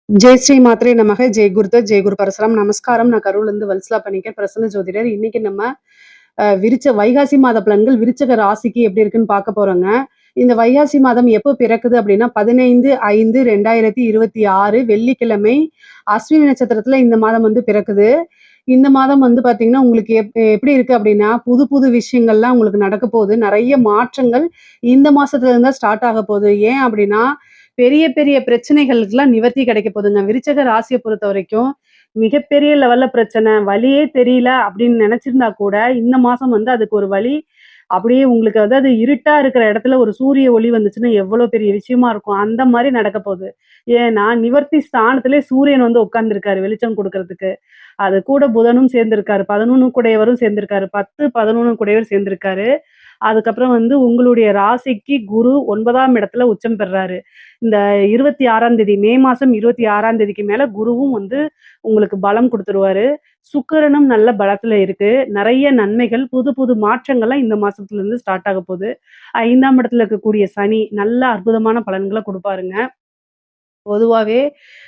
ஜெய் ஸ்ரீ மாத்ரே நமக. ஜெய் குருதத், ஜெய் குரு பரசுராம். நமஸ்காரம். நான் கரூர்லேருந்து வல்சலா பண்ணிக்கேன். பிரசன்ன ஜோதிடர். இன்னைக்கு நம்ம வைகாசி மாத பலன்கள் விருச்சக ராசிக்கு எப்படி இருக்குன்னு பார்க்க போறோங்க. இந்த வைகாசி மாதம் எப்போ பிறக்குது அப்படின்னா 15/5/2026 வெள்ளிக்கிழமை அஸ்வினி நட்சத்திரத்துல இந்த மாதம் வந்து பிறக்குது. இந்த மாதம் வந்து பாத்தீங்கன்னா உங்களுக்கு எப்படி இருக்கு அப்படின்னா புது புது விஷயங்கள்லாம் உங்களுக்கு நடக்க போகுது. நிறைய மாற்றங்கள் இந்த மாசத்துல இருந்தா ஸ்டார்ட் ஆக போகுது. ஏன் அப்படின்னா பெரிய பெரிய பிரச்சனைகளுக்கெல்லாம் நிவர்த்தி கிடைக்க போகுதுங்க. விருச்சக ராசியை பொறுத்த வரைக்கும் மிகப்பெரிய லெவல்ல பிரச்சனை, வழியே தெரியல அப்படின்னு நினைச்சிருந்தா கூட இந்த மாசம் வந்து அதுக்கு ஒரு வழி அப்படியே உங்களுக்கு அதாவது இருட்டா இருக்கிற இடத்துல ஒரு சூரிய ஒளி வந்துச்சுன்னா எவ்வளவு பெரிய விஷயமா இருக்கும். அந்த மாதிரி நடக்க போகுது. ஏன்னா நிவர்த்தி ஸ்தானத்திலே சூரியன் வந்து உட்கார்ந்திருக்காரு வெளிச்சம் கொடுக்கறதுக்கு. அது கூட புதனும் சேர்ந்திருக்காரு. 11 கூடையவரும் சேர்ந்திருக்காரு. 10, 11 கூடையவர் சேர்ந்திருக்காரு. அதுக்கப்புறம் வந்து உங்களுடைய ராசிக்கு குரு 9ஆம் இடத்துல உச்சம் பெறுறாரு. இந்த 26ஆம் தேதி மே மாசம் 26ஆம் தேதிக்கு மேல குருவும் வந்து உங்களுக்கு பலம் குடுத்துருவாரு. சுக்கிரனும் நல்ல பலத்துல இருக்கு. நெறைய நன்மைகள், புது புது மாற்றங்கள்லாம் இந்த மாசத்துல இருந்து ஸ்டார்ட் ஆக போகுது. 5ஆம் இடத்துல இருக்கக்கூடிய சனி நல்ல அற்புதமான பலன்கள குடுப்பாருங்க. பொதுவாவே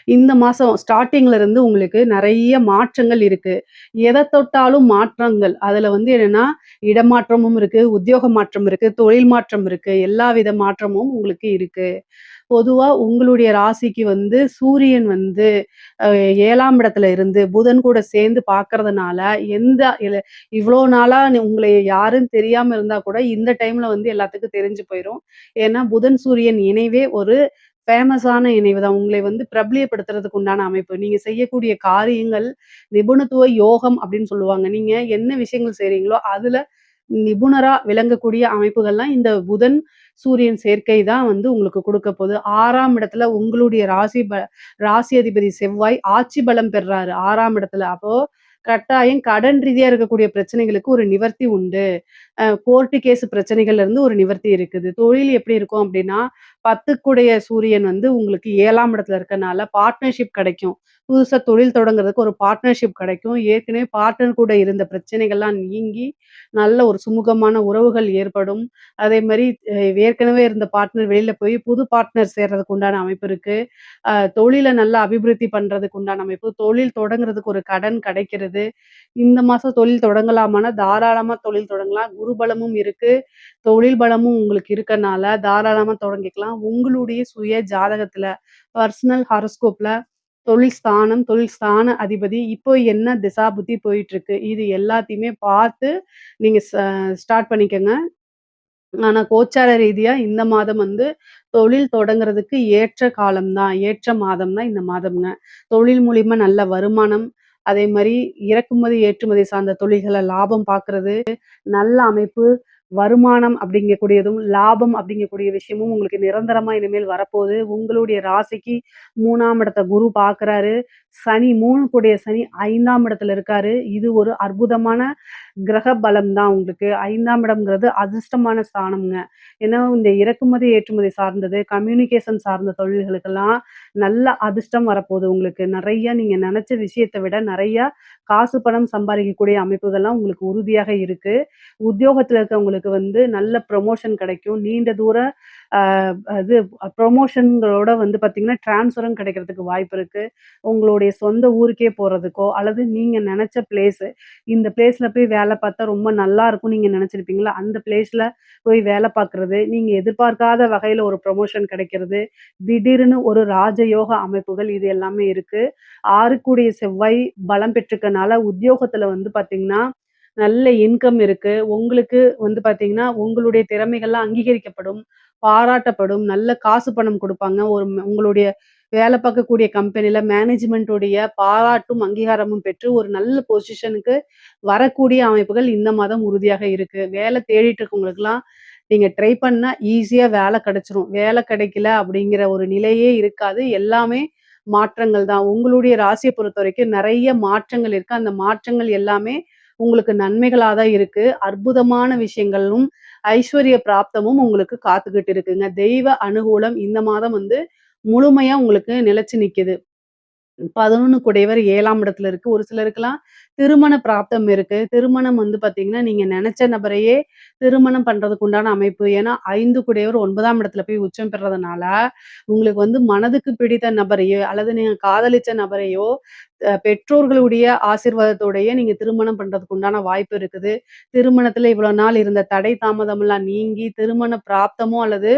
இந்த மாசம் ஸ்டார்ட்டிங்ல இருந்து உங்களுக்கு நெறைய மாற்றங்கள் இருக்கு. எத தொட்டாலும் மாற்றங்கள். அதுல வந்து என்னன்னா, இடமாற்றமும் இருக்கு, உத்தியோக மாற்றம் இருக்கு, தொழில் மாற்றம் இருக்கு. எல்லாவித மாற்றமும் உங்களுக்கு இருக்கு. பொதுவா உங்களுடைய ராசிக்கு வந்து சூரியன் வந்து அ 7ஆம் இடத்துல இருந்து புதன் கூட சேர்ந்து பார்க்கறதுனால, எந்த இல இவ்ளோ நாளா உங்கள யாருன்னு தெரியாம இருந்தா கூட, இந்த டைம்ல வந்து எல்லாத்துக்கும் தெரிஞ்சு போயிரும். ஏன்னா, புதன், சூரியன் இணைவே ஒரு ஃபேமஸான இணைவு தான். உங்களை வந்து பிரபலியப்படுத்துறதுக்கு உண்டான அமைப்பு. நீங்க செய்யக்கூடிய காரியங்கள் நிபுணத்துவ யோகம் அப்படின்னு சொல்லுவாங்க. நீங்க என்ன விஷயங்கள் செய்றீங்களோ, அதுல நிபுணரா விளங்கக்கூடிய அமைப்புகள்லாம் இந்த புதன், சூரியன் சேர்க்கை தான் வந்து உங்களுக்கு குடுக்க போது. 6ஆம் இடத்துல உங்களுடைய ராசி அதிபதி செவ்வாய் ஆட்சி பலம் பெறுறாரு 6ஆம் இடத்துல. அப்போ கட்டாயம் கடன் ரீதியா இருக்கக்கூடிய பிரச்சனைகளுக்கு ஒரு நிவர்த்தி உண்டு. கோர்ட்டு கேஸ் பிரச்சனைகள்ல இருந்து ஒரு நிவர்த்தி இருக்குது. தொழில் எப்படி இருக்கும் அப்படின்னா, 10க்குடைய சூரியன் வந்து உங்களுக்கு 7ஆம் இடத்துல இருக்கனால பார்ட்னர்ஷிப் கிடைக்கும். புதுசா தொழில் தொடங்குறதுக்கு ஒரு பார்ட்னர்ஷிப் கிடைக்கும். ஏற்கனவே பார்ட்னர் கூட இருந்த பிரச்சனைகள்லாம் நீங்கி, நல்ல ஒரு சுமூகமான உறவுகள் ஏற்படும். அதே மாரி ஏற்கனவே இருந்த பார்ட்னர் வெளியில போய் புது பார்ட்னர் சேர்றதுக்கு உண்டான அமைப்பு இருக்கு. தொழில நல்லா அபிவிருத்தி பண்றதுக்கு உண்டான அமைப்பு. தொழில் தொடங்குறதுக்கு ஒரு கடன் கிடைக்கிறது. இந்த மாசம் தொழில் தொடங்கலாமான்னா, தாராளமா தொழில் தொடங்கலாம். குரு பலமும் இருக்கு. தொழில் பலமும் உங்களுக்கு இருக்கனால, தாராளமா தொடங்கிக்கலாம். உங்களுடைய சுய ஜாதகத்துல, பர்சனல் ஹாரோஸ்கோப்ல தொழில் ஸ்தான அதிபதி இப்போ என்ன திசா புத்தி போயிட்டுருக்கு. இது எல்லாத்தையுமே பார்த்து நீங்க ஸ்டார்ட் பண்ணிக்கங்க. ஆனா கோச்சார ரீதியா இந்த மாதம் வந்து தொழில் தொடங்குறதுக்கு ஏற்ற காலம் தான். ஏற்ற மாதம் தான் இந்த மாதம்ங்க. தொழில் மூலியமா நல்ல வருமானம், அதே மாரி இறக்குமதி, ஏற்றுமதி சார்ந்த தொழில்கள லாபம் பார்க்குறது, நல்ல அமைப்பு, வருமானம் அப்படிங்கக்கூடியதும், லாபம் அப்படிங்கக்கூடிய விஷயமும் உங்களுக்கு நிரந்தரமா இனிமேல் வரப்போகுது. உங்களுடைய ராசிக்கு 3ஆம் இடத்த குரு பார்க்குறாரு. சனி 3 கூடிய சனி 5ஆம் இடத்துல இருக்காரு. இது ஒரு அற்புதமான கிரக பலம் தான் உங்களுக்கு. 5ஆம் இடம்ங்கிறது அதிர்ஷ்டமான ஸ்தானம்ங்க. ஏன்னா, இந்த இறக்குமதி, ஏற்றுமதி சார்ந்தது, கம்யூனிகேஷன் சார்ந்த தொழில்களுக்கெல்லாம் நல்ல அதிர்ஷ்டம் வரப்போகுது உங்களுக்கு. நெறைய நீங்க நெனச்ச விஷயத்த விட நெறையா காசு, பணம் சம்பாரிக்கக்கூடிய அமைப்புகள்லாம் உங்களுக்கு உறுதியாக இருக்கு. உத்தியோகத்துல இருக்கவங்களுக்கு வந்து நல்ல ப்ரமோஷன் கிடைக்கும். நீண்ட தூர அ இது ப்ரமோஷன்களோட வந்து பார்த்தீங்கன்னா, ட்ரான்ஸ்ஃபரும் கிடைக்கிறதுக்கு வாய்ப்பு இருக்கு. உங்களுடைய சொந்த ஊருக்கே போறதுக்கோ, அல்லது நீங்க நெனச்ச பிளேஸு, இந்த பிளேஸ்ல போய் வேல பார்த்தா ரொம்ப நல்லா இருக்கும்னு நீங்க நெனச்சிருப்பீங்கல்ல, அந்த பிளேஸ்ல போய் வேல பார்க்குறது, நீங்க எதிர்பார்க்காத வகையில ஒரு ப்ரமோஷன் கிடைக்கிறது, திடீர்னு ஒரு ராஜயோக அமைப்புகள் இது எல்லாமே இருக்கு. 6 கூடிய செவ்வாய் பலம் பெற்றிருக்கனால உத்தியோகத்துல வந்து பார்த்தீங்கன்னா, நல்ல இன்கம் இருக்கு. உங்களுக்கு வந்து பார்த்தீங்கன்னா, உங்களுடைய திறமைகள்லாம் அங்கீகரிக்கப்படும், பாராட்டப்படும், நல்ல காசு பணம் குடுப்பாங்க. உங்களுடைய வேலை பார்க்கக்கூடிய கம்பெனில மேனேஜ்மென்ட்டுடைய பாராட்டும், அங்கீகாரமும் பெற்று ஒரு நல்ல பொசிஷனுக்கு வரக்கூடிய அமைப்புகள் இந்த மாதம் உறுதியாக இருக்கு. வேலை தேடிட்டு இருக்கவங்களுக்கெல்லாம் நீங்க ட்ரை பண்ணா ஈஸியா வேலை கிடைச்சிரும். வேலை கிடைக்கல அப்படிங்கிற ஒரு நிலையே இருக்காது. எல்லாமே மாற்றங்கள் தான். உங்களுடைய ராசிய பொறுத்தவரைக்கும் நெறைய மாற்றங்கள் இருக்கு. அந்த மாற்றங்கள் எல்லாமே உங்களுக்கு நன்மைகளா தான் இருக்கு. அற்புதமான விஷயங்களும், ஐஸ்வர்ய பிராப்தமும் உங்களுக்கு காத்துக்கிட்டு இருக்குங்க. தெய்வ அனுகூலம் இந்த மாதம் வந்து முழுமையா உங்களுக்கு நிலைச்சு நிக்குது. 11 குடையவர் 7ஆம் இடத்துல இருக்கு. ஒரு சிலருக்கெல்லாம் திருமண பிராப்தம் இருக்கு. திருமணம் வந்து பார்த்தீங்கன்னா, நீங்க நெனச்ச நபரையே திருமணம் பண்றதுக்கு உண்டான அமைப்பு. ஏன்னா 5 கூடையவர் 9ஆம் இடத்துல போய் உச்சம் பெறதுனால, உங்களுக்கு வந்து மனதுக்கு பிடித்த நபரையோ, அல்லது நீங்க காதலிச்ச நபரையோ, பெற்றோர்களுடைய ஆசீர்வாதத்தோடயே நீங்க திருமணம் பண்றதுக்கு உண்டான வாய்ப்பு இருக்குது. திருமணத்துல இவ்வளோ நாள் இருந்த தடை தாமதம்லாம் நீங்கி, திருமண பிராப்தமோ அல்லது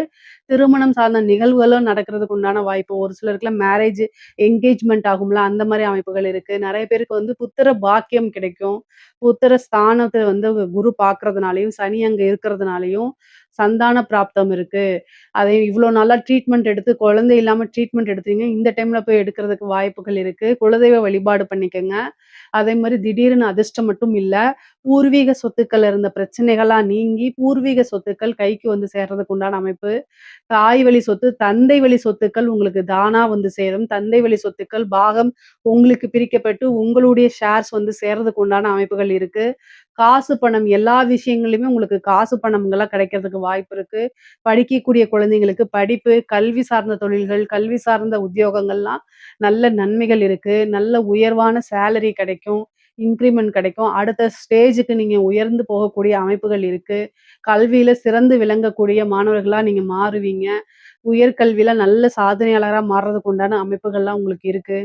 திருமணம் சார்ந்த நிகழ்வுகளோ நடக்கிறதுக்கு உண்டான வாய்ப்பு. ஒரு சிலருக்குலாம் மேரேஜ் என்கேஜ்மெண்ட் ஆகும்ல, அந்த மாரி அமைப்புகள் இருக்கு. நெறைய பேருக்கு வந்து புத்திர பாக்கியம் கிடைக்கும். புத்திர ஸ்தானத்த வந்து குரு பார்க்கறதுனாலயும், சனி அங்க இருக்கிறதுனாலயும் சந்தான பிராப்தம் இருக்கு. அதை இவ்ளோ நாளா ட்ரீட்மெண்ட் எடுத்து குழந்தை இல்லாம ட்ரீட்மெண்ட் எடுத்தீங்க. இந்த டைம்ல போய் எடுக்கிறதுக்கு வாய்ப்புகள் இருக்கு. குலதெய்வ வழிபாடு பண்ணிக்கங்க. அதே மாரி திடீர்னு அதிர்ஷ்டம் மட்டும் இல்ல. பூர்வீக சொத்துக்கள்ல இருந்த பிரச்சனைகள்லாம் நீங்கி, பூர்வீக சொத்துக்கள் கைக்கு வந்து சேர்றதுக்கு உண்டான அமைப்பு. தாய் வழி சொத்து, தந்தை வழி சொத்துக்கள் உங்களுக்கு தானா வந்து சேரும். தந்தை வழி சொத்துக்கள் பாகம் உங்களுக்கு பிரிக்கப்பட்டு, உங்களுடைய ஷேர்ஸ் வந்து சேர்றதுக்கு உண்டான அமைப்புகள் இருக்கு. காசு, பணம் எல்லா விஷயங்கள்லயுமே உங்களுக்கு காசு, பணம்கள்லாம் கிடைக்கிறதுக்கு வாய்ப்பு இருக்கு. படிக்கக்கூடிய குழந்தைங்களுக்கு படிப்பு, கல்வி சார்ந்த தொழில்கள், கல்வி சார்ந்த உத்தியோகங்கள்லாம் நல்ல நன்மைகள் இருக்கு. நல்ல உயர்வான சேலரி கிடைக்கும். இன்கிரிமெண்ட் கிடைக்கும். அடுத்த ஸ்டேஜுக்கு நீங்க உயர்ந்து போகக்கூடிய அமைப்புகள் இருக்கு. கல்வியில சிறந்து விளங்கக்கூடிய மாணவர்களா நீங்க மாறுவீங்க. உயர்கல்வியில நல்ல சாதனையாளரா மாறுறதுக்கு உண்டான அமைப்புகள்லாம் உங்களுக்கு இருக்கு.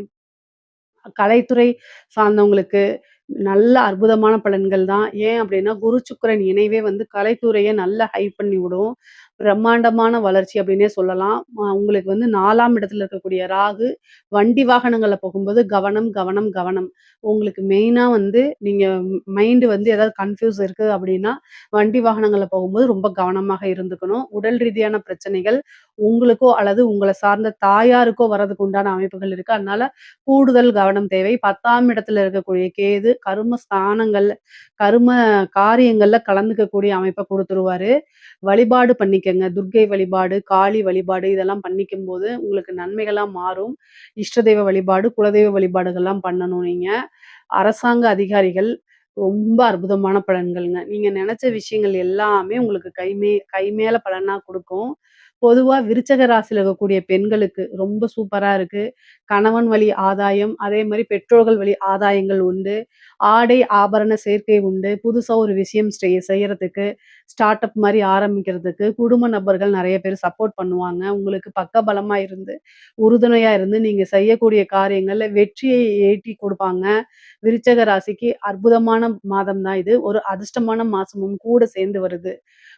கலைத்துறை சார்ந்தவங்களுக்கு நல்ல அற்புதமான பலன்கள் தான். ஏன் அப்டின்னா, குரு, சுக்கிரன் இணைவே வந்து கலைத்துறைய நல்லா ஹைப் பண்ணி விடும். பிரம்மாண்டமான வளர்ச்சி அப்டின்னே சொல்லலாம். உங்களுக்கு வந்து 4ஆம் இடத்துல இருக்கக்கூடிய ராகு, வண்டி வாகனங்கள்ல போகும்போது கவனம், கவனம், கவனம். உங்களுக்கு மெயினா வந்து நீங்க மைண்ட் வந்து ஏதாவது கன்ஃப்யூஸ் இருக்கு அப்டின்னா, வண்டி வாகனங்கள்ல போகும்போது ரொம்ப கவனமாக இருந்துக்கணும். உடல் ரீதியான பிரச்சனைகள் உங்களுக்கோ அல்லது உங்கள சார்ந்த தாயாருக்கோ வரதுக்கு உண்டான அமைப்புகள் இருக்கு. அதனால கூடுதல் கவனம் தேவை. 10ஆம் இடத்துல இருக்கக்கூடிய கேது கரும ஸ்தானங்கள்ல கரும காரியங்கள்ல கலந்துக்கக்கூடிய அமைப்ப குடுத்துருவாரு. வழிபாடு பண்ணிக்கங்க. துர்க்கை வழிபாடு, காளி வழிபாடு இதெல்லாம் பண்ணிக்கும்போது உங்களுக்கு நன்மைகளா மாறும். இஷ்ட தெய்வ வழிபாடு, குலதெய்வ வழிபாடுகள்லாம் பண்ணணும் நீங்க. அரசாங்க அதிகாரிகள் ரொம்ப அற்புதமான பலன்கள்ங்க. நீங்க நெனச்ச விஷயங்கள் எல்லாமே உங்களுக்கு கை மேல பலனா குடுக்கும். பொதுவா விருச்சக ராசியில இருக்கக்கூடிய பெண்களுக்கு ரொம்ப சூப்பரா இருக்கு. கணவன் வழி ஆதாயம், அதே மாரி பெற்றோர்கள் வழி ஆதாயங்கள் உண்டு. ஆடை, ஆபரண சேர்க்கை உண்டு. புதுசா ஒரு விஷயம் செய்யறதுக்கு, ஸ்டார்ட் அப் மாரி ஆரம்பிக்கிறதுக்கு, குடும்ப நபர்கள் நெறைய பேர் சப்போர்ட் பண்ணுவாங்க. உங்களுக்கு பக்கபலமா இருந்து, உறுதுணையா இருந்து நீங்க செய்யக்கூடிய காரியங்கள்ல வெற்றியை ஈட்டி குடுப்பாங்க. விருச்சக ராசிக்கு அற்புதமான மாதம் தான் இது. ஒரு அதிர்ஷ்டமான மாசமும் கூட சேர்ந்து வருது.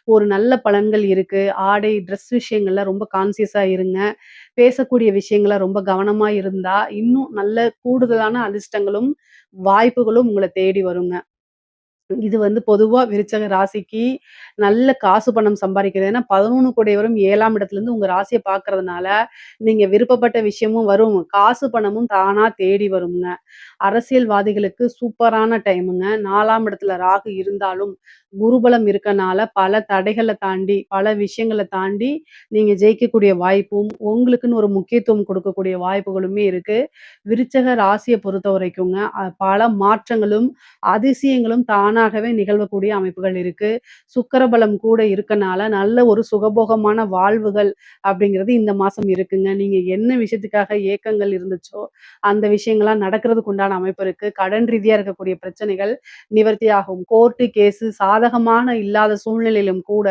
ஒரு நல்ல பலன்கள் இருக்கு. ஆடை, ட்ரெஸ் விஷயங்கள்ல ரொம்ப கான்ஷியஸா இருங்க. பேசக்கூடிய விஷயங்கள ரொம்ப கவனமா இருந்தா, இன்னும் நல்ல கூடுதலான அதிர்ஷ்டங்களும், வாய்ப்புகளும் உங்கள தேடி வருங்க. இது வந்து பொதுவா விருச்சக ராசிக்கு நல்ல காசு பணம் சம்பாரிக்கிறது. ஏன்னா 11 கூடையவரும் 7ஆம் இடத்துலருந்து உங்க ராசிய பார்க்கறதுனால, நீங்க விருப்பப்பட்ட விஷயமும் வரும். காசு பணமும் தானா தேடி வருங்க. அரசியல்வாதிகளுக்கு சூப்பரான டைமுங்க. 4ஆம் இடத்துல ராகு இருந்தாலும், குருபலம் இருக்கனால பல தடைகள தாண்டி, பல விஷயங்கள தாண்டி நீங்க ஜெயிக்கக்கூடிய வாய்ப்பும், உங்களுக்குன்னு ஒரு முக்கியத்துவம் கொடுக்கக்கூடிய வாய்ப்புகளுமே இருக்கு. விருச்சக ராசிய பொறுத்தவரைக்குங்க, பல மாற்றங்களும், அதிசயங்களும் தானாகவே நிகழக்கூடிய அமைப்புகள் இருக்கு. சுக்கிர பலம் கூட இருக்கனால, நல்ல ஒரு சுகபோகமான வாழ்வுகள் அப்படிங்கிறது இந்த மாசம் இருக்குங்க. நீங்க என்ன விஷயத்துக்காக ஏக்கங்கள் இருந்துச்சோ, அந்த விஷயங்கள்லாம் நடக்கிறதுக்கு உண்டான அமைப்பு இருக்கு. கடன் ரீதியா இருக்கக்கூடிய பிரச்சனைகள் நிவர்த்தியாகும். கோர்ட்டு, கேஸு சாதகமான இல்லாத சூழ்நிலையிலும் கூட,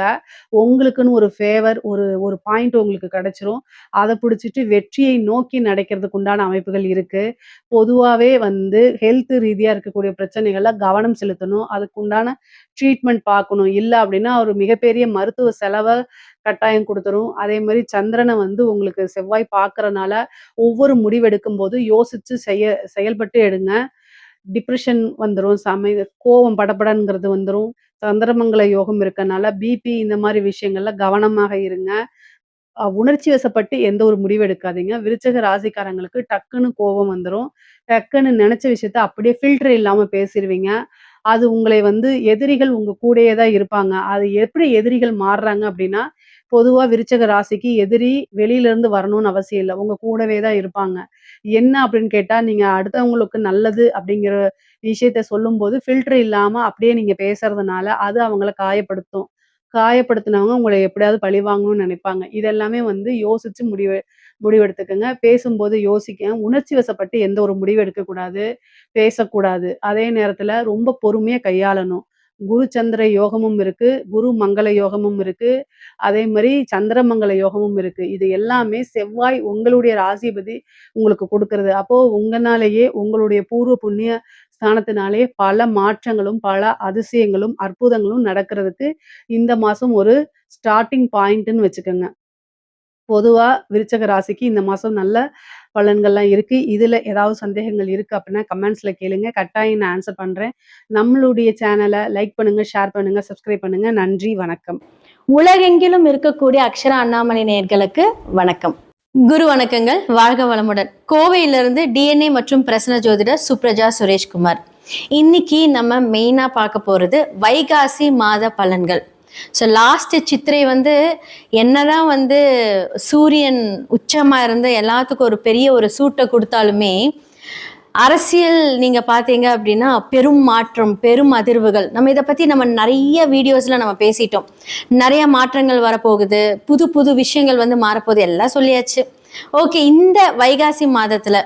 உங்களுக்குன்னு ஒரு ஃபேவர் ஒரு ஒரு பாயிண்ட் உங்களுக்கு கிடைச்சிரும். அத பிடிச்சிட்டு வெற்றியை நோக்கி நடக்கிறதுக்கு உண்டான அமைப்புகள் இருக்கு. பொதுவாவே வந்து ஹெல்த் ரீதியா இருக்கக்கூடிய பிரச்சனைகள்ல கவனம் செலுத்தணும். அதுக்கு உண்டான ட்ரீட்மெண்ட் பார்க்கணும். இல்ல அப்டின்னா, ஒரு மிகப்பெரிய மருத்துவ செலவ கட்டாயம் குடுத்துரும். அதே மாரி சந்திரன வந்து உங்களுக்கு செவ்வாய் பார்க்கறனால, ஒவ்வொரு முடிவெடுக்கும்போது யோசிச்சு செயல்பட்டு எடுங்க. டிப்ரஷன் வந்துரும். கோவம் படபடங்கிறது வந்துரும். சந்திரமங்கல யோகம் இருக்கனால, பிபி இந்த மாரி விஷயங்கள்ல கவனமாக இருங்க. உணர்ச்சி வசப்பட்டு எந்த ஒரு முடிவும் எடுக்காதீங்க. விருச்சக ராசிக்காரங்களுக்கு டக்குன்னு கோவம் வந்துரும். டக்குன்னு நெனச்ச விஷயத்த அப்படியே ஃபில்டர் இல்லாம பேசிருவீங்க. அது உங்களை வந்து எதிரிகள் உங்க கூடயே தான் இருப்பாங்க. அது எப்படி எதிரிகள் மாறுறாங்க அப்படின்னா, பொதுவா விருச்சக ராசிக்கு எதிரி வெளியில இருந்து வரணும்னு அவசியம் இல்ல. உங்க கூடவே தான் இருப்பாங்க. என்ன அப்படின்னு கேட்டா, நீங்க அடுத்தவங்களுக்கு நல்லது அப்படிங்கிற விஷயத்த சொல்லும்போது ஃபில்டர் இல்லாம அப்படியே நீங்க பேசுறதுனால, அது அவங்கள காயப்படுத்தும். காயப்படுத்துனவங்க உங்கள எப்படியாவது பழி வாங்கணும்னு நினைப்பாங்க. இதெல்லாமே வந்து யோசிச்சு முடிவெடுத்துக்கங்க. பேசும்போது யோசிக்க, உணர்ச்சி வசப்பட்டு எந்த ஒரு முடிவும் எடுக்கக்கூடாது, பேசக்கூடாது. அதே நேரத்துல ரொம்ப பொறுமையா கையாளணும். குரு சந்திர யோகமும் இருக்கு, குரு மங்கள யோகமும் இருக்கு. அதே மாரி சந்திரமங்கல யோகமும் இருக்கு. இது எல்லாமே செவ்வாய் உங்களுடைய ராசிபதி உங்களுக்கு குடுக்குறது. அப்போ உங்கனாலேயே உங்களுடைய பூர்வ புண்ணிய ஸ்தானத்தினாலே பல மாற்றங்களும், பல அதிசயங்களும், அற்புதங்களும் நடக்கிறதுக்கு இந்த மாசம் ஒரு ஸ்டார்ட்டிங் பாயிண்ட்ன்னு வச்சுக்கங்க. பொதுவா விருச்சக ராசிக்கு இந்த மாசம் நல்ல பலன்கள்லாம் இருக்கு. இதுல ஏதாவது சந்தேகங்கள் இருக்கு அப்படின்னா கமெண்ட்ஸ்ல கேளுங்க. கட்டாயம் நான் ஆன்சர் பண்றேன். நம்மளுடைய சேனல லைக் பண்ணுங்க, ஷேர் பண்ணுங்க, சப்ஸ்கிரைப் பண்ணுங்க. நன்றி, வணக்கம். உலகெங்கிலும் இருக்கக்கூடிய அக்ஷரா அண்ணாமலை நேயர்களுக்கு வணக்கம். குரு வணக்கங்கள். வாழ்க வளமுடன். கோவையிலிருந்து டிஎன்ஏ மற்றும் பிரசன்ன ஜோதிடர் சுப்ரஜா சுரேஷ்குமார். இன்னைக்கு நம்ம மெயினா பார்க்க போறது வைகாசி மாத பலன்கள். ஸோ லாஸ்ட் சித்திரை என்னதான் சூரியன் உச்சமா இருந்து எல்லாத்துக்கும் ஒரு பெரிய ஒரு சூட்டை கொடுத்தாலுமே அரசியல் நீங்க பாத்தீங்க அப்படின்னா பெரும் மாற்றம், பெரும் அதிர்வுகள். நம்ம இதை பத்தி நம்ம நிறைய வீடியோஸ்ல நம்ம பேசிட்டோம். நிறைய மாற்றங்கள் வரப்போகுது, புது புது விஷயங்கள் மாறப்போகுது, எல்லாம் சொல்லியாச்சு. ஓகே, இந்த வைகாசி மாதத்துல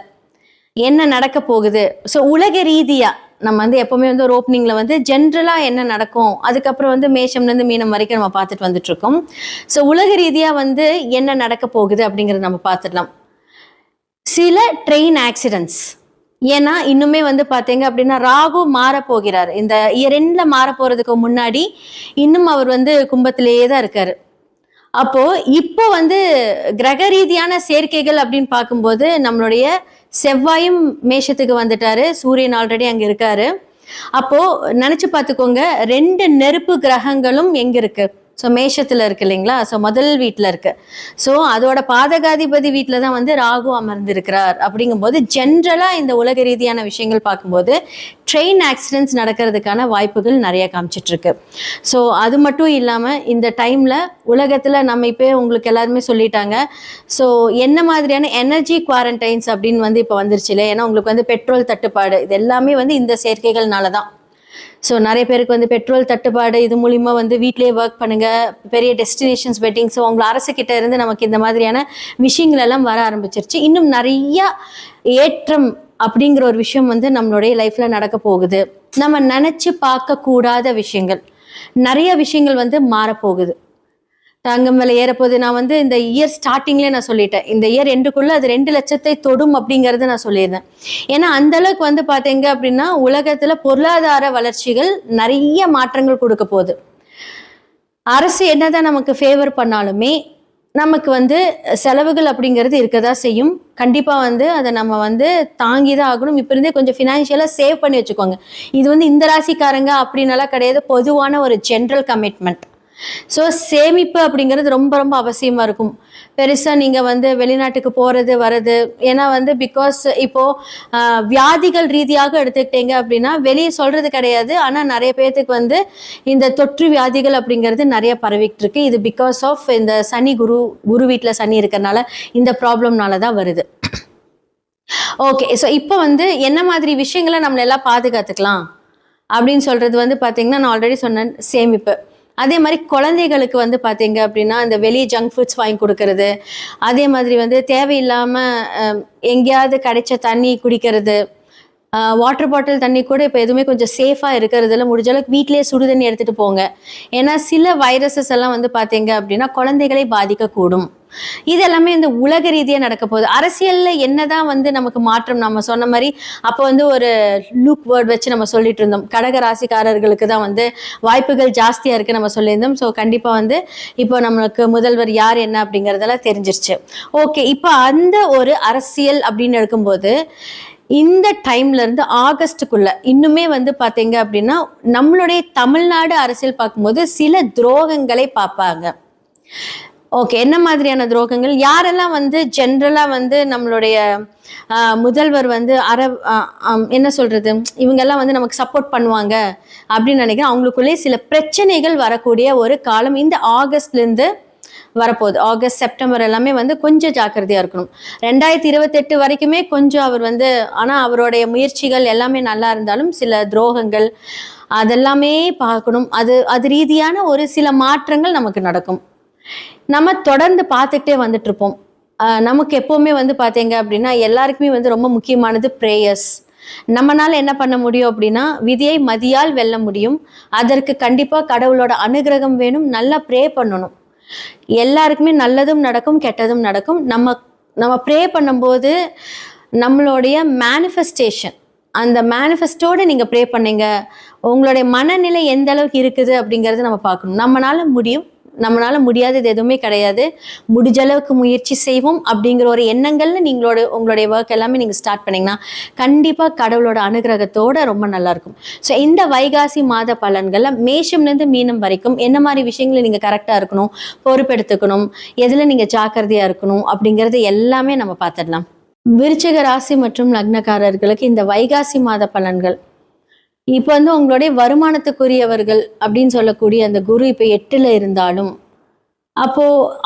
என்ன நடக்க போகுது? ஸோ உலக ரீதியா நம்ம எப்பவுமே ஒரு ஓப்பனிங்ல ஜென்ரலா என்ன நடக்கும், அதுக்கப்புறம் மேஷம்ல இருந்து மீனம் வரைக்கும் நம்ம பார்த்துட்டு வந்துட்டு இருக்கோம். ஸோ உலக ரீதியா என்ன நடக்க போகுது அப்படிங்கறத நம்ம பார்த்துடலாம். சில ட்ரெயின் ஆக்சிடென்ட்ஸ், ஏன்னா இன்னுமே பாத்தீங்க அப்படின்னா ராகு மாற போகிறார். இந்த இயர் எண்ட்ல மாற போறதுக்கு முன்னாடி இன்னும் அவர் கும்பத்திலேயே தான் இருக்காரு. அப்போ இப்போ கிரக ரீதியான சேர்க்கைகள் அப்படின்னு பார்க்கும்போது நம்மளுடைய செவ்வாயும் மேஷத்துக்கு வந்துட்டாரு, சூரியன் ஆல்ரெடி அங்க இருக்காரு. அப்போ நினைச்சு பார்த்துக்கோங்க, 2 நெருப்பு கிரகங்களும் எங்க இருக்கு? ஸோ மேஷத்துல இருக்கு இல்லைங்களா? ஸோ முதல் வீட்டில் இருக்கு. ஸோ அதோட பாதகாதிபதி வீட்டில் தான் ராகு அமர்ந்திருக்கிறார். அப்படிங்கும்போது ஜென்ரலா இந்த உலக ரீதியான விஷயங்கள் பார்க்கும்போது ட்ரெயின் ஆக்சிடென்ட்ஸ் நடக்கிறதுக்கான வாய்ப்புகள் நிறைய காமிச்சிட்டு இருக்கு. ஸோ அது மட்டும் இல்லாமல் இந்த டைம்ல உலகத்துல நம்ம இப்போ உங்களுக்கு எல்லாருமே சொல்லிட்டாங்க. ஸோ என்ன மாதிரியான எனர்ஜி குவாரண்டைன்ஸ் அப்படின்னு இப்போ வந்துருச்சு இல்லை? ஏன்னா உங்களுக்கு பெட்ரோல் தட்டுப்பாடு, இது எல்லாமே இந்த சேர்க்கைகள்னால தான். ஸோ நிறைய பேருக்கு பெட்ரோல் தட்டுப்பாடு, இது மூலிமா வீட்டிலேயே ஒர்க் பண்ணுங்க, பெரிய டெஸ்டினேஷன்ஸ் வெட்டிங். ஸோ உங்களை அரசுக்கிட்ட இருந்து நமக்கு இந்த மாதிரியான விஷயங்கள் எல்லாம் வர ஆரம்பிச்சிருச்சு. இன்னும் நிறைய ஏற்றம் அப்படிங்கிற ஒரு விஷயம் நம்மளுடைய லைஃப்ல நடக்க போகுது. நம்ம நினைச்சு பார்க்க கூடாத விஷயங்கள், நிறைய விஷயங்கள் மாறப்போகுது. தங்கம் விலை ஏறப்போகுது. நான் இந்த இயர் ஸ்டார்டிங்லேயே நான் சொல்லிட்டேன், இந்த இயர் எண்டுக்குள்ள அது 2 லட்சத்தை தொடும் அப்படிங்கறது நான் சொல்லியிருந்தேன். ஏன்னா அந்த அளவுக்கு பாத்தீங்க அப்படின்னா உலகத்துல பொருளாதார வளர்ச்சிகள் நிறைய மாற்றங்கள் கொடுக்க போகுது. அரசு என்னதான் நமக்கு ஃபேவர் பண்ணாலுமே நமக்கு செலவுகள் அப்படிங்கிறது இருக்கதான் செய்யும். கண்டிப்பா அதை நம்ம தாங்கிதான் ஆகணும். இப்ப இருந்தே கொஞ்சம் ஃபினான்ஷியலா சேவ் பண்ணி வச்சுக்கோங்க. இது இந்த ராசிக்காரங்க அப்படின்னாலாம் கிடையாது, பொதுவான ஒரு ஜென்ரல் கமிட்மெண்ட். ஸோ சேமிப்பு அப்படிங்கிறது ரொம்ப ரொம்ப அவசியமா இருக்கும். பெருசா நீங்க வெளிநாட்டுக்கு போறது வர்றது, ஏன்னா பிகாஸ் இப்போ வியாதிகள் ரீதியாக எடுத்துக்கிட்டீங்க அப்படின்னா வெளியே சொல்றது கிடையாது, ஆனா நிறைய பேர்த்துக்கு இந்த தொற்று வியாதிகள் அப்படிங்கிறது நிறைய பரவிட்டு இருக்கு. இது பிகாஸ் ஆஃப் இந்த சனி குரு வீட்டுல சனி இருக்கிறதுனால இந்த ப்ராப்ளம்னால தான் வருது. ஓகே, ஸோ இப்போ என்ன மாதிரி விஷயங்களை நம்மள எல்லாம் பாதுகாத்துக்கலாம் அப்படின்னு சொல்றது பாத்தீங்கன்னா, நான் ஆல்ரெடி சொன்னேன், சேமிப்பு. அதே மாதிரி குழந்தைகளுக்கு பாத்தீங்க அப்படின்னா இந்த வெளியே ஜங்க் ஃபுட்ஸ் வாங்கி கொடுக்கறது, அதே மாதிரி தேவையில்லாம எங்கேயாவது கிடைச்ச தண்ணி குடிக்கிறது, வாட்டர் பாட்டில் தண்ணி கூட இப்போ எதுவுமே கொஞ்சம் சேஃபாக இருக்கிறதுல முடிஞ்ச அளவுக்கு வீட்டிலேயே சுடு தண்ணி எடுத்துகிட்டு போங்க. ஏன்னா சில வைரஸஸ் எல்லாம் பார்த்தீங்க அப்படின்னா குழந்தைகளை பாதிக்கக்கூடும். இது எல்லாமே இந்த உலக ரீதியாக நடக்க போகுது. அரசியலில் என்னதான் நமக்கு மாற்றம், நம்ம சொன்ன மாதிரி அப்போ ஒரு லூக் வேர்ட் வச்சு நம்ம சொல்லிட்டு இருந்தோம், கடக ராசிக்காரர்களுக்கு தான் வாய்ப்புகள் ஜாஸ்தியாக இருக்குது நம்ம சொல்லியிருந்தோம். ஸோ கண்டிப்பாக இப்போ நம்மளுக்கு முதல்வர் யார் என்ன அப்படிங்கிறதெல்லாம் தெரிஞ்சிருச்சு. ஓகே, இப்போ அந்த ஒரு அரசியல் அப்படின்னு எடுக்கும்போது இந்த டைம்ல இருந்து ஆகஸ்டுக்குள்ள இன்னுமே பாத்தீங்க அப்படின்னா நம்மளுடைய தமிழ்நாடு அரசியல் பார்க்கும்போது சில துரோகங்களை பார்ப்பாங்க. ஓகே, என்ன மாதிரியான துரோகங்கள்? யாரெல்லாம் ஜென்ரலா நம்மளுடைய முதல்வர் என்ன சொல்றது, இவங்கெல்லாம் நமக்கு சப்போர்ட் பண்ணுவாங்க அப்படின்னு நினைக்கிறேன். அவங்களுக்குள்ளே சில பிரச்சனைகள் வரக்கூடிய ஒரு காலம் இந்த ஆகஸ்ட்ல இருந்து வரப்போகுது. ஆகஸ்ட் செப்டம்பர் எல்லாமே கொஞ்சம் ஜாக்கிரதையா இருக்கணும். 2028 வரைக்குமே கொஞ்சம் அவர் ஆனா அவருடைய முயற்சிகள் எல்லாமே நல்லா இருந்தாலும் சில துரோகங்கள் அதெல்லாமே பார்க்கணும். அது ரீதியான ஒரு சில மாற்றங்கள் நமக்கு நடக்கும். நம்ம தொடர்ந்து பார்த்துக்கிட்டே வந்துட்டு இருப்போம். நமக்கு எப்போவுமே வந்து பார்த்தீங்க அப்படின்னா எல்லாருக்குமே வந்து ரொம்ப முக்கியமானது ப்ரேயர்ஸ். நம்மனால என்ன பண்ண முடியும் அப்படின்னா, விதியை மதியால் வெல்ல முடியும். அதற்கு கண்டிப்பா கடவுளோட அனுகிரகம் வேணும். நல்லா ப்ரே பண்ணணும். எல்லாருக்குமே நல்லதும் நடக்கும், கெட்டதும் நடக்கும். நம்ம ப்ரே பண்ணும்போது நம்மளுடைய மேனிஃபெஸ்டேஷன், அந்த மேனிஃபெஸ்டோட நீங்க ப்ரே பண்ணீங்க, உங்களுடைய மனநிலை எந்த அளவுக்கு இருக்குது அப்படிங்கிறத நம்ம பார்க்கணும். நம்மனால முடியும், நம்மளால முடியாதது எதுவுமே கிடையாது, முடிஞ்ச அளவுக்கு முயற்சி செய்வோம் அப்படிங்கிற ஒரு எண்ணங்கள்ல உங்களுடைய ஒர்க் எல்லாமே நீங்கள் ஸ்டார்ட் பண்ணிங்கன்னா கண்டிப்பாக கடவுளோட அனுகிரகத்தோட ரொம்ப நல்லா இருக்கும். ஸோ இந்த வைகாசி மாத பலன்களில் மேஷம்லேருந்து மீனம் வரைக்கும் என்ன மாதிரி விஷயங்களை நீங்கள் கரெக்டாக இருக்கணும், பொறுப்பெடுத்துக்கணும், எதில் நீங்கள் ஜாக்கிரதையாக இருக்கணும் அப்படிங்கிறது எல்லாமே நம்ம பார்த்துடலாம். விருச்சிக ராசி மற்றும் லக்னக்காரர்களுக்கு இந்த வைகாசி மாத பலன்கள் இப்போ வந்து உங்களுடைய வருமானத்துக்குரியவர்கள் அப்படின்னு சொல்லக்கூடிய அந்த குரு இப்போ 8ல் இருந்தாலும், அப்போ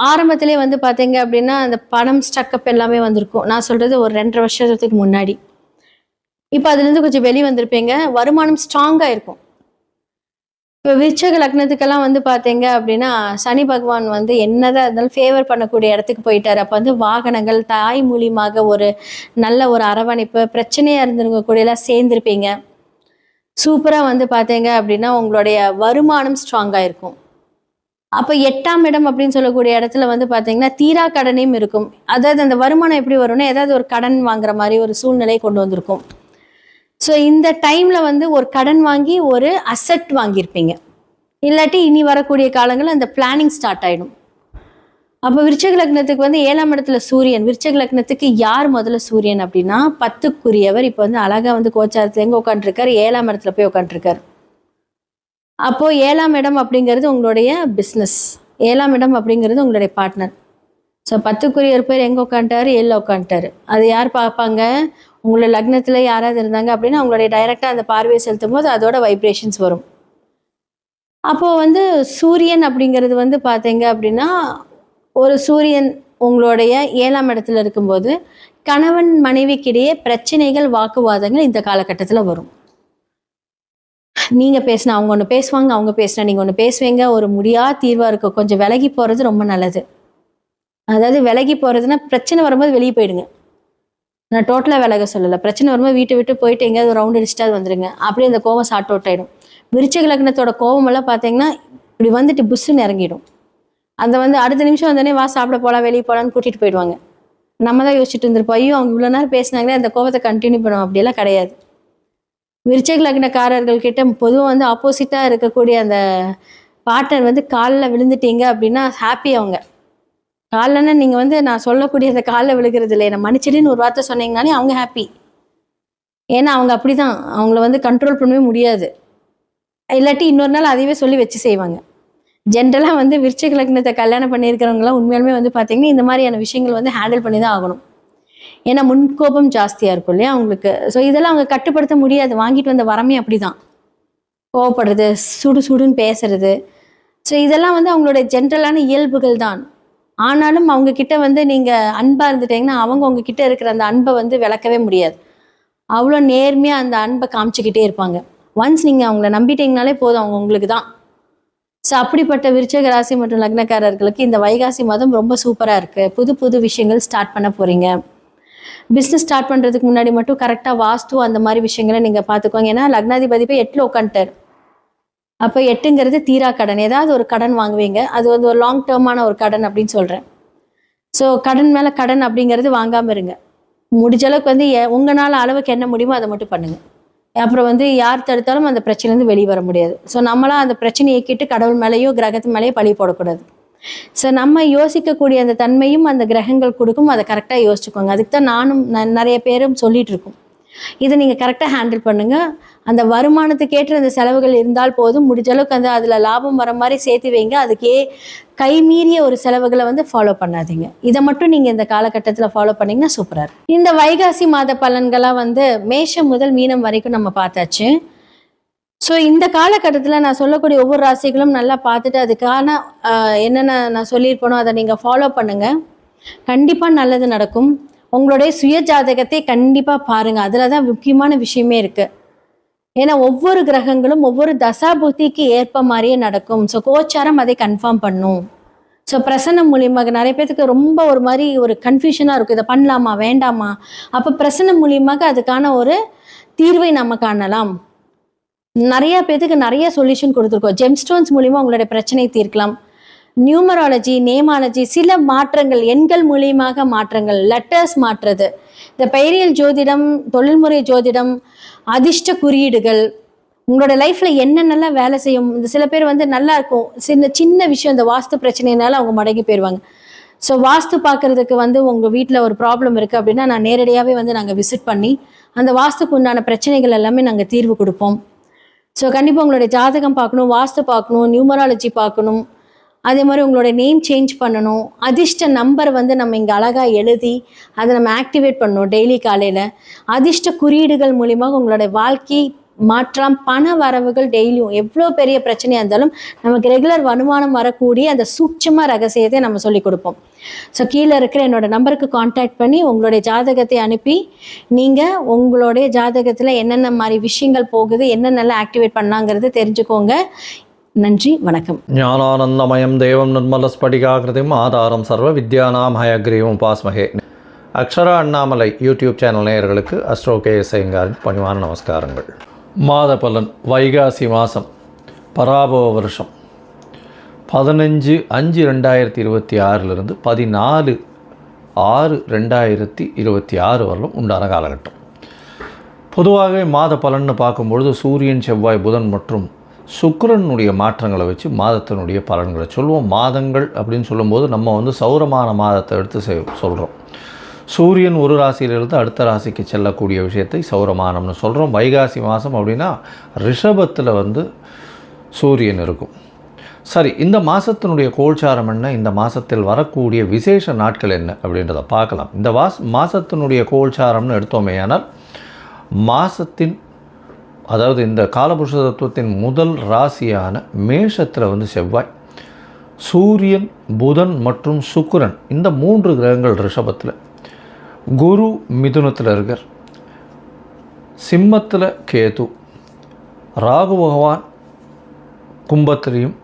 ஆரம்பத்திலே வந்து பார்த்தீங்க அப்படின்னா அந்த பணம் ஸ்டக்கப் எல்லாமே வந்திருக்கும். நான் சொல்றது ஒரு 2.5 வருஷத்துக்கு முன்னாடி. இப்போ அதுலேருந்து கொஞ்சம் வெளியே வந்திருப்பீங்க. வருமானம் ஸ்ட்ராங்காக இருக்கும். இப்போ விருச்சிக லக்னத்துக்கெல்லாம் வந்து பார்த்தீங்க அப்படின்னா சனி பகவான் வந்து என்னதான் இருந்தாலும் ஃபேவர் பண்ணக்கூடிய இடத்துக்கு போயிட்டார். அப்போ வந்து வாகனங்கள், தாய் மூலியமாக ஒரு நல்ல ஒரு அரவணைப்பு, பிரச்சனையாக இருந்திருக்க கூடியெல்லாம் சேர்ந்துருப்பீங்க. சூப்பராக வந்து பார்த்தீங்க அப்படின்னா உங்களுடைய வருமானம் ஸ்ட்ராங்காக இருக்கும். அப்போ 8ஆம் இடம் அப்படின்னு சொல்லக்கூடிய இடத்துல வந்து பார்த்தீங்கன்னா தீரா கடனையும் இருக்கும். அதாவது அந்த வருமானம் எப்படி வரும்னா ஏதாவது ஒரு கடன் வாங்குற மாதிரி ஒரு சூழ்நிலை கொண்டு வந்திருக்கும். ஸோ இந்த டைமில் வந்து ஒரு கடன் வாங்கி ஒரு அசெட் வாங்கியிருப்பீங்க. இல்லாட்டி இனி வரக்கூடிய காலங்களில் அந்த பிளானிங் ஸ்டார்ட் ஆகிடும். அப்போ விருச்சிக லக்னத்துக்கு வந்து 7ஆம் இடத்துல சூரியன். விருச்சிக லக்னத்துக்கு யார் முதல்ல சூரியன் அப்படின்னா 10க்குரியவர். இப்போ வந்து அழகாக வந்து கோச்சாரத்தில் எங்கே உட்காந்துருக்காரு, 7ஆம் இடத்துல போய் உட்காந்துருக்காரு. அப்போது 7ஆம் இடம் அப்படிங்கிறது உங்களுடைய பிஸ்னஸ், 7ஆம் இடம் அப்படிங்கிறது உங்களுடைய பார்ட்னர். ஸோ 10க்குரியவர் பேர் எங்கே உட்காந்துட்டாரு, 7ல் உட்காந்துட்டாரு. அது யார் பார்ப்பாங்க, உங்களோட லக்னத்தில் யாராவது இருந்தாங்க அப்படின்னா அவங்களுடைய டைரெக்டாக அந்த பார்வையை செலுத்தும் போது அதோட வைப்ரேஷன்ஸ் வரும். அப்போது வந்து சூரியன் அப்படிங்கிறது வந்து பார்த்தீங்க அப்படின்னா ஒரு சூரியன் உங்களுடைய 7ஆம் இடத்துல இருக்கும்போது கணவன் மனைவிக்கிடையே பிரச்சனைகள், வாக்குவாதங்கள் இந்த காலகட்டத்தில் வரும். நீங்கள் பேசினா அவங்க ஒன்று பேசுவாங்க, அவங்க பேசினா நீங்கள் ஒன்று பேசுவீங்க. ஒரு முடியாத தீர்வாக இருக்கும். கொஞ்சம் விலகி போகிறது ரொம்ப நல்லது. அதாவது விலகி போகிறதுனா பிரச்சனை வரும்போது வெளியே போயிடுங்க. நான் டோட்டலாக விலக சொல்லலை. பிரச்சனை வரும்போது வீட்டை விட்டு போயிட்டு எங்கேயாவது ஒரு ரவுண்ட் அடிச்சுட்டு வந்துடுங்க. அப்படியே அந்த கோவம் சாட் அவுட் ஆகிடும். விருச்சிக லக்னத்தோட கோவமெல்லாம் பார்த்தீங்கன்னா இப்படி வந்துட்டு புஷ்ஷுன்னு இறங்கிடும். அந்த வந்து அடுத்த நிமிஷம் வந்தோடனே வா சாப்பிட போகலாம், வெளியே போகலான்னு கூட்டிகிட்டு போயிடுவாங்க. நம்ம தான் யோசிச்சுட்டு இருந்திருப்போம், ஐயோ அவங்க இவ்வளோ நேரம் பேசினாங்களே, அந்த கோவத்தை கண்டினியூ பண்ணுவோம். அப்படியெல்லாம் கிடையாது. விருச்சிக லக்னக்காரர்கள் கிட்ட பொதுவாக வந்து ஆப்போசிட்டாக இருக்கக்கூடிய அந்த பார்ட்னர் வந்து காலில் விழுந்துட்டீங்க அப்படின்னா ஹாப்பி. அவங்க காலில்னா நீங்கள் வந்து நான் சொல்லக்கூடிய அந்த காலில் விழுகிறது இல்லை, என்னை மன்னிச்சிடுன்னு ஒரு வார்த்தை சொன்னீங்கனாலே அவங்க ஹாப்பி. ஏன்னா அவங்க அப்படி தான், அவங்கள வந்து கண்ட்ரோல் பண்ணவே முடியாது. இல்லாட்டி இன்னொரு நாள் அதையவே சொல்லி வச்சு செய்வாங்க. ஜென்ரலாக வந்து விருச்சிக லக்னத்தை கல்யாணம் பண்ணியிருக்கிறவங்களாம் உண்மையாலுமே வந்து பார்த்தீங்கன்னா இந்த மாதிரியான விஷயங்கள் வந்து ஹேண்டில் பண்ணி தான் ஆகணும். ஏன்னா முன்கோபம் ஜாஸ்தியாக இருக்கும் இல்லையா அவங்களுக்கு. ஸோ இதெல்லாம் அவங்க கட்டுப்படுத்த முடியாது. வாங்கிட்டு வந்த வரமே அப்படி தான், கோவப்படுறது, சுடுன்னு பேசுறது. ஸோ இதெல்லாம் வந்து அவங்களுடைய ஜென்ரலான இயல்புகள் தான். ஆனாலும் அவங்க கிட்ட வந்து நீங்கள் அன்பாக இருந்துட்டீங்கன்னா அவங்க உங்ககிட்ட இருக்கிற அந்த அன்பை வந்து விளக்கவே முடியாது. அவ்வளோ நேர்மையாக அந்த அன்பை காமிச்சிக்கிட்டே இருப்பாங்க. ஒன்ஸ் நீங்கள் அவங்கள நம்பிட்டீங்கனாலே போதும், அவங்க உங்களுக்கு தான். ஸோ அப்படிப்பட்ட விருச்சிக ராசி மற்றும் லக்னக்காரர்களுக்கு இந்த வைகாசி மாதம் ரொம்ப சூப்பராக இருக்குது. புது புது விஷயங்கள் ஸ்டார்ட் பண்ண போகிறீங்க. பிஸ்னஸ் ஸ்டார்ட் பண்ணுறதுக்கு முன்னாடி மட்டும் கரெக்டாக வாஸ்து அந்த மாதிரி விஷயங்களை நீங்கள் பார்த்துக்கோங்க. ஏன்னா லக்னாதிபதி போய் 8ல் உட்காந்துட்டார். அப்போ 8ங்கிறது தீரா கடன். ஏதாவது ஒரு கடன் வாங்குவீங்க, அது வந்து ஒரு லாங் டேர்மான ஒரு கடன் அப்படின்னு சொல்கிறேன். ஸோ கடன் மேலே கடன் அப்படிங்கிறது வாங்காமல் இருங்க. முடிஞ்ச அளவுக்கு வந்து உங்களால் அளவுக்கு என்ன முடியுமோ அதை மட்டும் பண்ணுங்கள். அப்புறம் வந்து யார் தடுத்தாலும் அந்த பிரச்சனைலேருந்து வெளியே வர முடியாது. ஸோ நம்மளாம் அந்த பிரச்சனையை கேட்டு கடவுள் மேலேயோ கிரகத்து மேலேயோ பழி போடக்கூடாது. ஸோ நம்ம யோசிக்கக்கூடிய அந்த தன்மையும் அந்த கிரகங்கள் கொடுக்கும். அதை கரெக்டாக யோசிச்சுக்கோங்க. அதுக்கு தான் நானும் நிறைய பேரும் சொல்லிட்டு இருக்கோம். இதை நீங்கள் கரெக்டாக ஹேண்டில் பண்ணுங்கள். அந்த வருமானத்துக்கு ஏற்ற அந்த செலவுகள் இருந்தால் போதும். முடிஞ்ச அளவுக்கு அந்த அதில் லாபம் வர மாதிரி சேர்த்து வைங்க. அதுக்கே கைமீறிய ஒரு செலவுகளை வந்து ஃபாலோ பண்ணாதீங்க. இதை மட்டும் நீங்கள் இந்த காலகட்டத்தில் ஃபாலோ பண்ணிங்கன்னா சூப்பராக இருக்கும். இந்த வைகாசி மாத பலன்களாக வந்து மேஷம் முதல் மீனம் வரைக்கும் நம்ம பார்த்தாச்சு. ஸோ இந்த காலகட்டத்தில் நான் சொல்லக்கூடிய ஒவ்வொரு ராசிகளும் நல்லா பார்த்துட்டு அதுக்கான என்னென்ன நான் சொல்லியிருப்பேனோ அதை நீங்கள் ஃபாலோ பண்ணுங்கள். கண்டிப்பாக நல்லது நடக்கும். உங்களுடைய சுய ஜாதகத்தை கண்டிப்பாக பாருங்கள். அதில் தான் முக்கியமான விஷயமே இருக்குது. ஏன்னா ஒவ்வொரு கிரகங்களும் ஒவ்வொரு தசா புத்திக்கு ஏற்ப மாதிரியே நடக்கும். ஸோ கோச்சாரம் அதை கன்ஃபார்ம் பண்ணும். ஸோ பிரசன்னம் மூலியமாக நிறைய பேத்துக்கு ரொம்ப ஒரு மாதிரி ஒரு கன்ஃபியூஷனாக இருக்கும், இதை பண்ணலாமா வேண்டாமா. அப்போ பிரசன்னம் மூலியமாக அதுக்கான ஒரு தீர்வை நம்ம காணலாம். நிறைய பேத்துக்கு நிறைய சொல்யூஷன் கொடுத்துருக்கோம். ஜெம்ஸ்டோன்ஸ் மூலியமாக உங்களுடைய பிரச்சனை தீர்க்கலாம். நியூமராலஜி, நேமாலஜி, சில மாற்றங்கள், எண்கள் மூலியமாக மாற்றங்கள், லெட்டர்ஸ் மாற்றுறது, இந்த பெயரியல் ஜோதிடம், தொழில்முறை ஜோதிடம், அதிர்ஷ்ட குறியீடுகள், உங்களோட லைஃப்ல என்னென்னலாம் வேலை செய்யும். இந்த சில பேர் வந்து நல்லா இருக்கும், சின்ன சின்ன விஷயம் இந்த வாஸ்து பிரச்சனைனால அவங்க மடங்கி போயிடுவாங்க. ஸோ வாஸ்து பார்க்கறதுக்கு வந்து உங்கள் வீட்டில் ஒரு ப்ராப்ளம் இருக்குது அப்படின்னா நான் நேரடியாகவே வந்து நாங்கள் விசிட் பண்ணி அந்த வாஸ்துக்கு உண்டான பிரச்சனைகள் எல்லாமே நாங்கள் தீர்வு கொடுப்போம். ஸோ கண்டிப்பாக உங்களுடைய ஜாதகம் பார்க்கணும், வாஸ்து பார்க்கணும், நியூமராலஜி பார்க்கணும், அதே மாதிரி உங்களோட நேம் சேஞ்ச் பண்ணணும், அதிர்ஷ்ட நம்பர் வந்து நம்ம இங்கே அழகாக எழுதி அதை நம்ம ஆக்டிவேட் பண்ணணும் டெய்லி காலையில். அதிர்ஷ்ட குறியீடுகள் மூலியமாக உங்களோட வாழ்க்கை மாற்றம், பண வரவுகள் டெய்லியும் எவ்வளோ பெரிய பிரச்சனையாக இருந்தாலும் நமக்கு ரெகுலர் வருமானம் வரக்கூடிய அந்த சூட்சம ரகசியத்தை நம்ம சொல்லிக் கொடுப்போம். ஸோ கீழே இருக்கிற என்னோட நம்பருக்கு காண்டாக்ட் பண்ணி உங்களுடைய ஜாதகத்தை அனுப்பி நீங்கள் உங்களுடைய ஜாதகத்தில் என்னென்ன மாதிரி விஷயங்கள் போகுது, என்னென்னலாம் ஆக்டிவேட் பண்ணலாங்கிறது தெரிஞ்சுக்கோங்க. நன்றி, வணக்கம். ஞானானந்தமயம் தேவம் நிர்மலஸ்படிகாகிருதிம் ஆதாரம் சர்வ வித்யானாம் ஹயக்ரீவம் பாஸ்மகே. அக்ஷரா அண்ணாமலை யூடியூப் சேனல் நேயர்களுக்கு அஸ்ட்ரோ KS ஐயங்காரின் பணிவான நமஸ்காரங்கள். மாத பலன் வைகாசி மாதம் பராபவ வருஷம் 15/5/2026 14/6/2026 வரலும் உண்டான காலகட்டம். பொதுவாகவே மாத பலன்னு பார்க்கும்பொழுது சூரியன், செவ்வாய், புதன் மற்றும் சுக்கிரனுடைய மாற்றங்களை வச்சு மாதத்தினுடைய பலன்களை சொல்லுவோம். மாதங்கள் அப்படின்னு சொல்லும்போது நம்ம வந்து சௌரமான மாதத்தை எடுத்து சொல்கிறோம். சூரியன் ஒரு ராசியிலிருந்து அடுத்த ராசிக்கு செல்லக்கூடிய விஷயத்தை சௌரமானம்னு சொல்கிறோம். வைகாசி மாதம் அப்படின்னா ரிஷபத்தில் வந்து சூரியன் இருக்கும். சரி, இந்த மாதத்தினுடைய கோல்சாரம் என்ன, இந்த மாதத்தில் வரக்கூடிய விசேஷ நாட்கள் என்ன அப்படின்றத பார்க்கலாம். இந்த மாதத்தினுடைய கோல்சாரம்னு எடுத்தோமேயானால் மாதத்தின், அதாவது இந்த காலபுருஷ தத்துவத்தின் முதல் ராசியான மேஷத்தில் வந்து செவ்வாய், சூரியன், புதன் மற்றும் சுக்கிரன் இந்த 3 கிரகங்கள் ரிஷபத்தில், குரு மிதுனத்தில் இருக்கார், சிம்மத்தில் கேது, ராகு பகவான் கும்பத்திலையும்,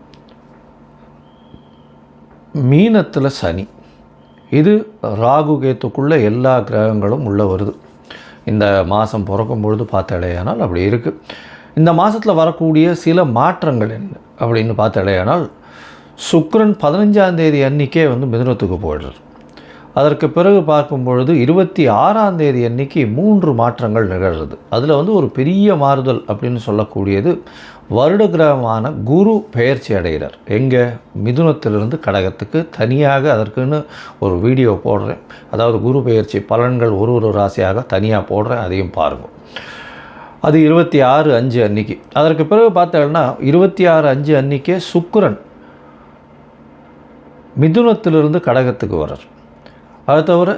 மீனத்தில் சனி. இது ராகு கேத்துக்குள்ளே எல்லா கிரகங்களும் உள்ளே வருது. இந்த மாதம் பிறக்கும் பொழுது பார்த்தாலேயானால் அப்படி இருக்குது. இந்த மாதத்தில் வரக்கூடிய சில மாற்றங்கள் என்ன அப்படின்னு பார்த்தாலேயானால் சுக்கிரன் 15ஆம் தேதி அன்றைக்கே வந்து மிதுனத்துக்கு போயிடுறார். அதற்கு பிறகு பார்க்கும் பொழுது 26ஆம் தேதி அன்றைக்கி 3 மாற்றங்கள் நிகழ்கிறது. அதில் வந்து ஒரு பெரிய மாறுதல் அப்படின்னு சொல்லக்கூடியது வருட கிரகமான குரு பெயர்ச்சி அடைகிறார். எங்கே? மிதுனத்திலிருந்து கடகத்துக்கு. தனியாக அதற்குன்னு ஒரு வீடியோ போடுறேன். அதாவது குரு பெயர்ச்சி பலன்கள் ஒரு ராசியாக தனியாக போடுறேன், அதையும் பாருங்கள். அது 26/5 அன்றைக்கி. அதற்கு பிறகு பார்த்தோம்னா 26/5 அன்றைக்கே சுக்கிரன் மிதுனத்திலிருந்து கடகத்துக்கு வர்றார். அது தவிர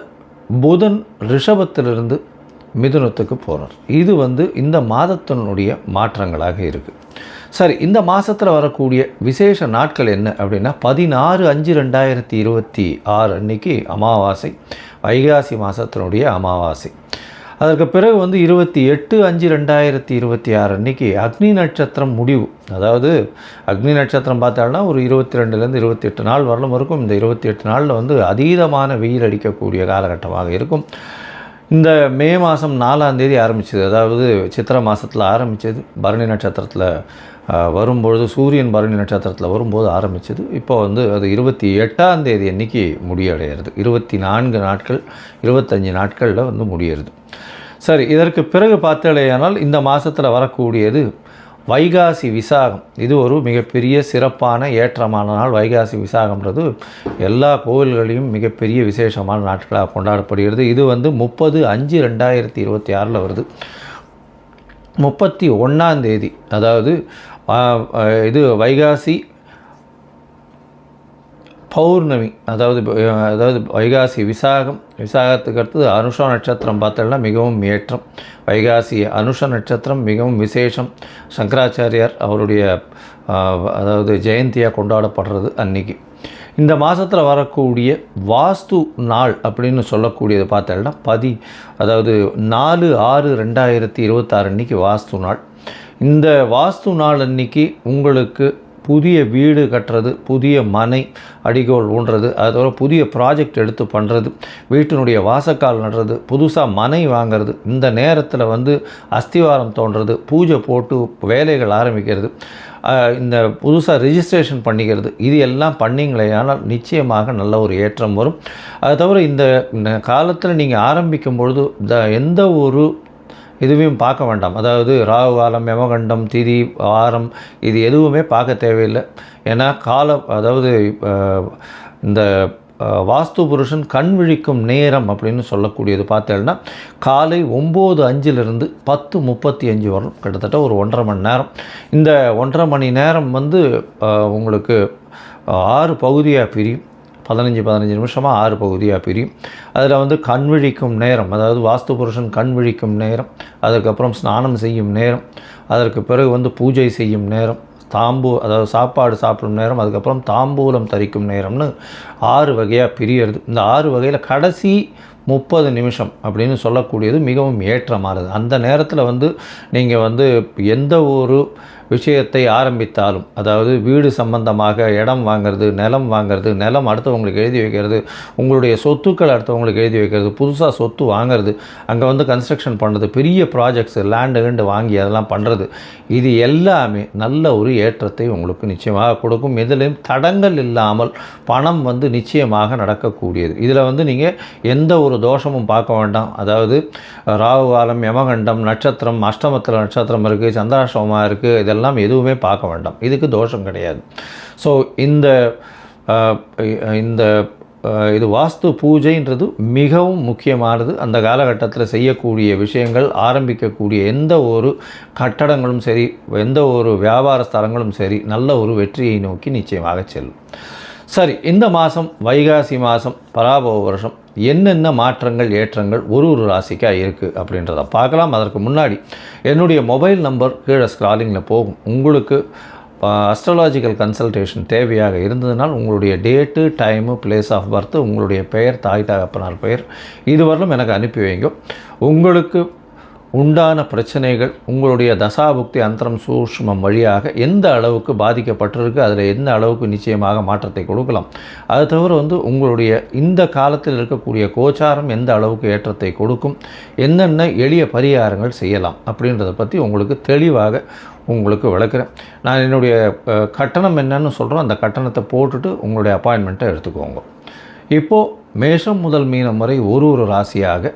புதன் ரிஷபத்திலிருந்து மிதுனத்துக்கு போகிறார். இது வந்து இந்த மாதத்தினுடைய மாற்றங்களாக இருக்குது. சரி, இந்த மாதத்தில் வரக்கூடிய விசேஷ நாட்கள் என்ன அப்படின்னா 16/5/2026 அன்றைக்கி அமாவாசை, வைகாசி மாதத்தினுடைய அமாவாசை. அதற்கு பிறகு வந்து 28/5/2026 அன்றைக்கி அக்னி நட்சத்திரம் முடிவு. அதாவது அக்னி நட்சத்திரம் பார்த்தாலும் ஒரு 22லேருந்து 28 நாள் வரலும் இருக்கும். இந்த 28 நாளில் வந்து அதீதமான வெயில் அடிக்கக்கூடிய காலகட்டமாக இருக்கும். இந்த மே மாதம் 4ஆம் தேதி ஆரம்பிச்சது, அதாவது சித்திரை மாதத்தில் ஆரம்பித்தது, பரணி நட்சத்திரத்தில் வரும்பொழுது, சூரியன் பரணி நட்சத்திரத்தில் வரும்போது ஆரம்பித்தது. இப்போ வந்து அது 28ஆம் தேதி அன்றைக்கி முடிவடைகிறது. 24 நாட்கள் 25 நாட்களில் வந்து முடியறது. சரி, இதற்கு பிறகு பார்த்தாலேயானால் இந்த மாதத்தில் வரக்கூடியது வைகாசி விசாகம். இது ஒரு மிகப்பெரிய சிறப்பான ஏற்றமான நாள். வைகாசி விசாகம்ன்றது எல்லா கோவில்களையும் மிகப்பெரிய விசேஷமான நாட்களாக கொண்டாடப்படுகிறது. இது வந்து 30/5/2026 வருது. 31ஆம் தேதி, அதாவது இது வைகாசி பௌர்ணமி, அதாவது வைகாசி விசாகத்துக்கு அடுத்தது அனுஷ நட்சத்திரம் பார்த்தோம்னா மிகவும் ஏற்றம். வைகாசி அனுஷ நட்சத்திரம் மிகவும் விசேஷம். சங்கராச்சாரியார் அவருடைய அதாவது ஜெயந்தியாக கொண்டாடப்படுறது அன்றைக்கி. இந்த மாதத்தில் வரக்கூடிய வாஸ்து நாள் அப்படின்னு சொல்லக்கூடியது பார்த்தோம்னா அதாவது 4/6/2026 அன்றைக்கி வாஸ்து நாள். இந்த வாஸ்து நாள் அன்றைக்கி உங்களுக்கு புதிய வீடு கட்டுறது, புதிய மனை அடிகோல் ஊன்றது, அது தவிர புதிய ப்ராஜெக்ட் எடுத்து பண்ணுறது, வீட்டினுடைய வாசக்கால் நடுறது, புதுசாக மனை வாங்கிறது, இந்த நேரத்தில் வந்து அஸ்திவாரம் தோன்றது, பூஜை போட்டு வேலைகள் ஆரம்பிக்கிறது, இந்த புதுசாக ரிஜிஸ்ட்ரேஷன் பண்ணிக்கிறது, இது எல்லாம் பண்ணிங்களே ஆனால் நிச்சயமாக நல்ல ஒரு ஏற்றம் வரும். அது தவிர இந்த காலத்தில் நீங்கள் ஆரம்பிக்கும் பொழுது எந்த ஒரு இதுவையும் பார்க்க வேண்டாம். அதாவது ராகு காலம், யமகண்டம், திதி, வாரம் இது எதுவுமே பார்க்க தேவையில்லை. ஏன்னா அதாவது இந்த வாஸ்து புருஷன் கண் விழிக்கும் நேரம் அப்படின்னு சொல்லக்கூடியது பார்த்தேன்னா காலை 9:05 10:35 வரும், கிட்டத்தட்ட ஒரு 1.5 மணி நேரம். இந்த 1.5 மணி நேரம் வந்து உங்களுக்கு 6 பகுதியாக பிரியும். 15 நிமிஷமாக 6 பகுதியாக பிரியும். அதில் வந்து கண் விழிக்கும் நேரம், அதாவது வாஸ்து புருஷன் கண் விழிக்கும் நேரம், அதுக்கப்புறம் ஸ்நானம் செய்யும் நேரம், அதற்கு பிறகு வந்து பூஜை செய்யும் நேரம், அதாவது சாப்பாடு சாப்பிடும் நேரம், அதுக்கப்புறம் தாம்பூலம் தரிக்கும் நேரம்னு 6 வகையாக பிரியறது. இந்த 6 வகையில் கடைசி 30 நிமிஷம் அப்படின்னு சொல்லக்கூடியது மிகவும் ஏற்றமானது. அந்த நேரத்தில் வந்து நீங்கள் வந்து எந்த ஒரு விஷயத்தை ஆரம்பித்தாலும், அதாவது வீடு சம்பந்தமாக இடம் வாங்கிறது, நிலம் வாங்கிறது, நிலம் அடுத்தவங்களுக்கு எழுதி வைக்கிறது, உங்களுடைய சொத்துக்கள் அடுத்தவங்களுக்கு எழுதி வைக்கிறது, புதுசாக சொத்து வாங்கிறது, அங்கே வந்து கன்ஸ்ட்ரக்ஷன் பண்ணுறது, பெரிய ப்ராஜெக்ட்ஸு லேண்டு வாங்கி அதெல்லாம் பண்ணுறது, இது எல்லாமே நல்ல ஒரு ஏற்றத்தை உங்களுக்கு நிச்சயமாக கொடுக்கும். இதிலையும் தடங்கள் இல்லாமல் பணம் வந்து நிச்சயமாக நடக்கக்கூடியது. இதில் வந்து நீங்கள் எந்த ஒரு தோஷமும் பார்க்க வேண்டாம். அதாவது ராகு காலம், யமகண்டம், நட்சத்திரம், அஷ்டமத்தில் நட்சத்திரம் இருக்குது, சந்திராஷ்டமமாக இருக்குது, இதெல்லாம் எதுவுமே பார்க்க வேண்டாம். இதுக்கு தோஷம் கிடையாது. ஸோ இது வாஸ்து பூஜைன்றது மிகவும் முக்கியமானது. அந்த காலகட்டத்தில் செய்யக்கூடிய விஷயங்கள், ஆரம்பிக்கக்கூடிய எந்த ஒரு கட்டடங்களும் சரி, எந்த ஒரு வியாபார ஸ்தலங்களும் சரி, நல்ல ஒரு வெற்றியை நோக்கி நிச்சயமாக செல்லும். சரி, இந்த மாதம் வைகாசி மாதம் பராபவ வருஷம் என்னென்ன மாற்றங்கள், ஏற்றங்கள் ஒரு ராசிக்காக இருக்குது அப்படின்றத பார்க்கலாம். அதற்கு முன்னாடி என்னுடைய மொபைல் நம்பர் கீழே ஸ்க்ராலிங்கில் போகும். உங்களுக்கு அஸ்ட்ராலாஜிக்கல் கன்சல்டேஷன் தேவையாக இருந்ததுனால் உங்களுடைய date, time, place of birth, உங்களுடைய பெயர், தாய் தகப்பனார் பெயர் இதுவரையிலும் எனக்கு அனுப்பி வைங்க. உங்களுக்கு உண்டான பிரச்சனைகள், உங்களுடைய தசாபுக்தி அந்தரம் சூஷ்மம் வழியாக எந்த அளவுக்கு பாதிக்கப்பட்டிருக்கு, அதில் எந்த அளவுக்கு நிச்சயமாக மாற்றத்தை கொடுக்கலாம், அது தவிர வந்து உங்களுடைய இந்த காலத்தில் இருக்கக்கூடிய கோச்சாரம் எந்த அளவுக்கு ஏற்றத்தை கொடுக்கும், என்னென்ன எளிய பரிகாரங்கள் செய்யலாம் அப்படின்றத பற்றி உங்களுக்கு தெளிவாக உங்களுக்கு விளக்குறேன். நான் என்னுடைய கட்டணம் என்னன்னு சொல்கிறோம், அந்த கட்டணத்தை போட்டுட்டு உங்களுடைய அப்பாயின்மெண்ட்டை எடுத்துக்கோங்க. இப்போது மேஷம் முதல் மீனம் வரை ஒரு ராசியாக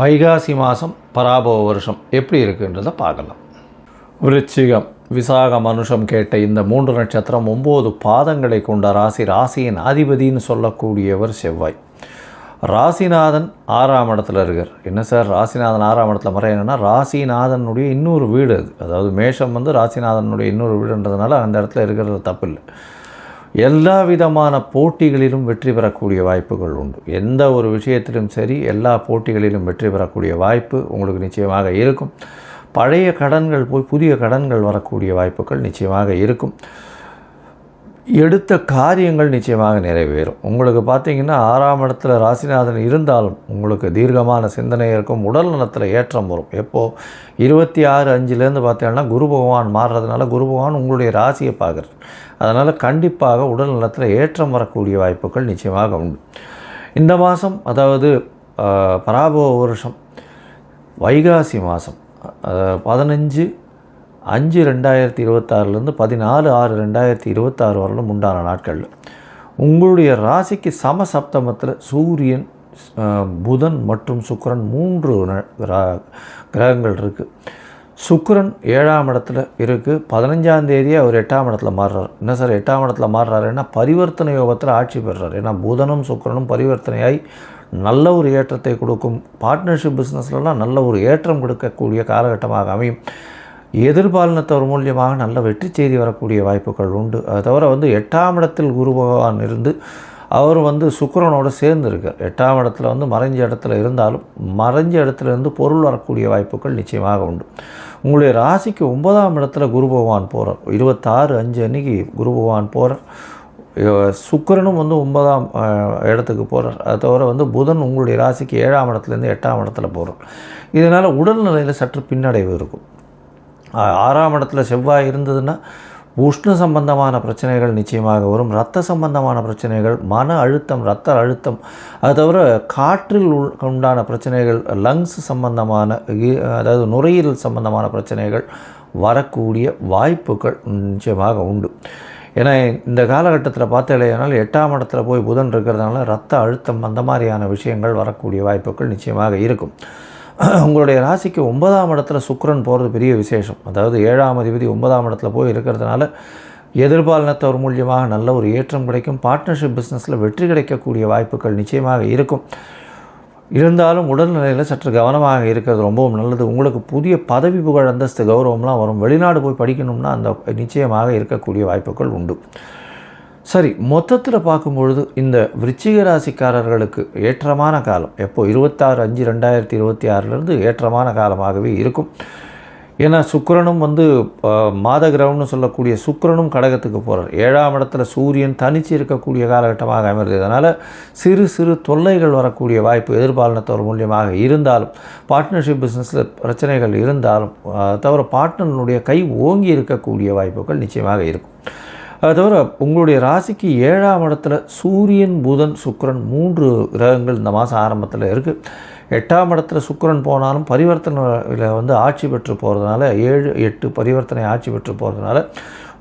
வைகாசி மாதம் பராபவ வருஷம் எப்படி இருக்குன்றதை பார்க்கலாம். விருச்சிகம், விசாகம், மனுஷம் கேட்ட இந்த 3 நட்சத்திரம் 9 பாதங்களை கொண்ட ராசி. ராசியின் அதிபதினு சொல்லக்கூடியவர் செவ்வாய். ராசிநாதன் 6ஆம் இடத்துல இருக்கார். என்ன சார் ராசிநாதன் 6ஆம் இடத்துல மறை என்னென்னா, ராசிநாதனுடைய இன்னொரு வீடு அது. அதாவது மேஷம் வந்து ராசிநாதனுடைய இன்னொரு வீடுன்றதுனால அந்த இடத்துல இருக்கிறது தப்பு இல்லை. எல்லா விதமான போட்டிகளிலும் வெற்றி பெறக்கூடிய வாய்ப்புகள் உண்டு. எந்த ஒரு விஷயத்திலும் சரி, எல்லா போட்டிகளிலும் வெற்றி பெறக்கூடிய வாய்ப்பு உங்களுக்கு நிச்சயமாக இருக்கும். பழைய கடன்கள் போய் புதிய கடன்கள் வரக்கூடிய வாய்ப்புகள் நிச்சயமாக இருக்கும். எடுத்த காரியங்கள் நிச்சயமாக நிறைவேறும். உங்களுக்கு பார்த்திங்கன்னா 6ஆம் இடத்துல ராசிநாதன் இருந்தாலும் உங்களுக்கு தீர்க்கமான சிந்தனை இருக்கும். உடல் நலத்தில் ஏற்றம் வரும். எப்போது 26/5 பார்த்தீங்கன்னா குரு பகவான் மாறுறதுனால குரு பகவான் உங்களுடைய ராசியை பார்க்குறார். அதனால் கண்டிப்பாக உடல் நலத்தில் ஏற்றம் வரக்கூடிய வாய்ப்புகள் நிச்சயமாக உண்டு. இந்த மாதம், அதாவது பராபவ வருஷம் வைகாசி மாதம் 15/5/2026 14/6/2026 வரலும் உண்டான நாட்களில் உங்களுடைய ராசிக்கு சமசப்தமத்தில் சூரியன், புதன் மற்றும் சுக்கிரன் 3 கிரகங்கள் இருக்குது. சுக்கிரன் 7ஆம் இடத்துல இருக்குது. 15ஆம் தேதி அவர் 8ஆம் இடத்துல மாறுறார். என்ன சார் 8ஆம் இடத்துல மாறுறாருன்னா பரிவர்த்தனை யோகத்தில் ஆட்சி பெறுறார். ஏன்னா புதனும் சுக்கிரனும் பரிவர்த்தனையாய் நல்ல ஒரு ஏற்றத்தை கொடுக்கும். பார்ட்னர்ஷிப் பிஸ்னஸ்லாம் நல்ல ஒரு ஏற்றம் கொடுக்கக்கூடிய காலகட்டமாக அமையும். எதிர்பாலினத்தவர் மூலியமாக நல்ல வெற்றி செய்தி வரக்கூடிய வாய்ப்புகள் உண்டு. அது தவிர வந்து 8ஆம் இடத்தில் குரு பகவான் இருந்து அவர் வந்து சுக்கிரனோடு சேர்ந்து இருக்கார். 8ஆம் இடத்துல வந்து மறைஞ்ச இடத்துல இருந்தாலும் மறைஞ்ச இடத்துல இருந்து பொருள் வரக்கூடிய வாய்ப்புகள் நிச்சயமாக உண்டு. உங்களுடைய ராசிக்கு 9ஆம் இடத்துல குரு பகவான் போகிறார். 26/5 அன்னைக்கு குரு பகவான் போகிறார். சுக்கிரனும் வந்து 9ஆம் இடத்துக்கு போகிறார். அது தவிர வந்து புதன் உங்களுடைய ராசிக்கு 7ஆம் இடத்துலேருந்து 8ஆம் இடத்துல போகிறார். இதனால் உடல்நிலையில் சற்று பின்னடைவு இருக்கும். 6ஆம் இடத்துல செவ்வாய் இருந்ததுன்னா உஷ்ண சம்பந்தமான பிரச்சனைகள் நிச்சயமாக வரும். இரத்த சம்பந்தமான பிரச்சனைகள், மன அழுத்தம், இரத்த அழுத்தம், அது தவிர காற்றில் உண்டான பிரச்சனைகள், லங்ஸ் சம்பந்தமான அதாவது நுரையீரல் சம்பந்தமான பிரச்சனைகள் வரக்கூடிய வாய்ப்புகள் நிச்சயமாக உண்டு. ஏன்னா இந்த காலகட்டத்தில் பார்த்தாலேனால் 8ஆம் இடத்துல போய் புதன் இருக்கிறதுனால இரத்த அழுத்தம் அந்த மாதிரியான விஷயங்கள் வரக்கூடிய வாய்ப்புகள் நிச்சயமாக இருக்கும். உங்களுடைய ராசிக்கு 9ஆம் இடத்துல சுக்கிரன் போகிறது பெரிய விசேஷம். அதாவது 7ஆம் அதிபதி 9ஆம் இடத்துல போய் இருக்கிறதுனால எதிர்பாலினத்தவர் மூலியமாக நல்ல ஒரு ஏற்றம் கிடைக்கும். பார்ட்னர்ஷிப் பிஸ்னஸில் வெற்றி கிடைக்கக்கூடிய வாய்ப்புகள் நிச்சயமாக இருக்கும். இருந்தாலும் உடல்நிலையில் சற்று கவனமாக இருக்கிறது ரொம்பவும் நல்லது. உங்களுக்கு புதிய பதவி, புகழ், அந்தஸ்து, கௌரவம்லாம் வரும். வெளிநாடு போய் படிக்கணும்னா அந்த நிச்சயமாக இருக்கக்கூடிய வாய்ப்புகள் உண்டு. சரி, மொத்தத்தில் பார்க்கும்பொழுது இந்த விருச்சிக ராசிக்காரர்களுக்கு ஏற்றமான காலம் எப்போ 26/5/2026 ஏற்றமான காலமாகவே இருக்கும். ஏன்னா சுக்கிரனும் மாத கிரகம்னு சொல்லக்கூடிய சுக்கிரனும் கடகத்துக்கு போகிறார். 7ஆம் இடத்துல சூரியன் தனித்து இருக்கக்கூடிய காலகட்டமாக அமைகிறது. அதனால் சிறு சிறு தொல்லைகள் வரக்கூடிய வாய்ப்பு எதிர்பாலினத்தவர் மூலியமாக இருந்தாலும், பார்ட்னர்ஷிப் பிஸ்னஸில் பிரச்சனைகள் இருந்தாலும், தவிர பார்ட்னருடைய கை ஓங்கி இருக்கக்கூடிய வாய்ப்புகள் நிச்சயமாக இருக்கும். அது தவிர உங்களுடைய ராசிக்கு 7ஆம் இடத்துல சூரியன், புதன், சுக்கிரன் 3 கிரகங்கள் இந்த மாதம் ஆரம்பத்தில் இருக்குது. 8ஆம் இடத்துல சுக்கிரன் போனாலும் பரிவர்த்தனையில் ஆட்சி பெற்று போகிறதுனால 7, 8 பரிவர்த்தனை ஆட்சி பெற்று போகிறதுனால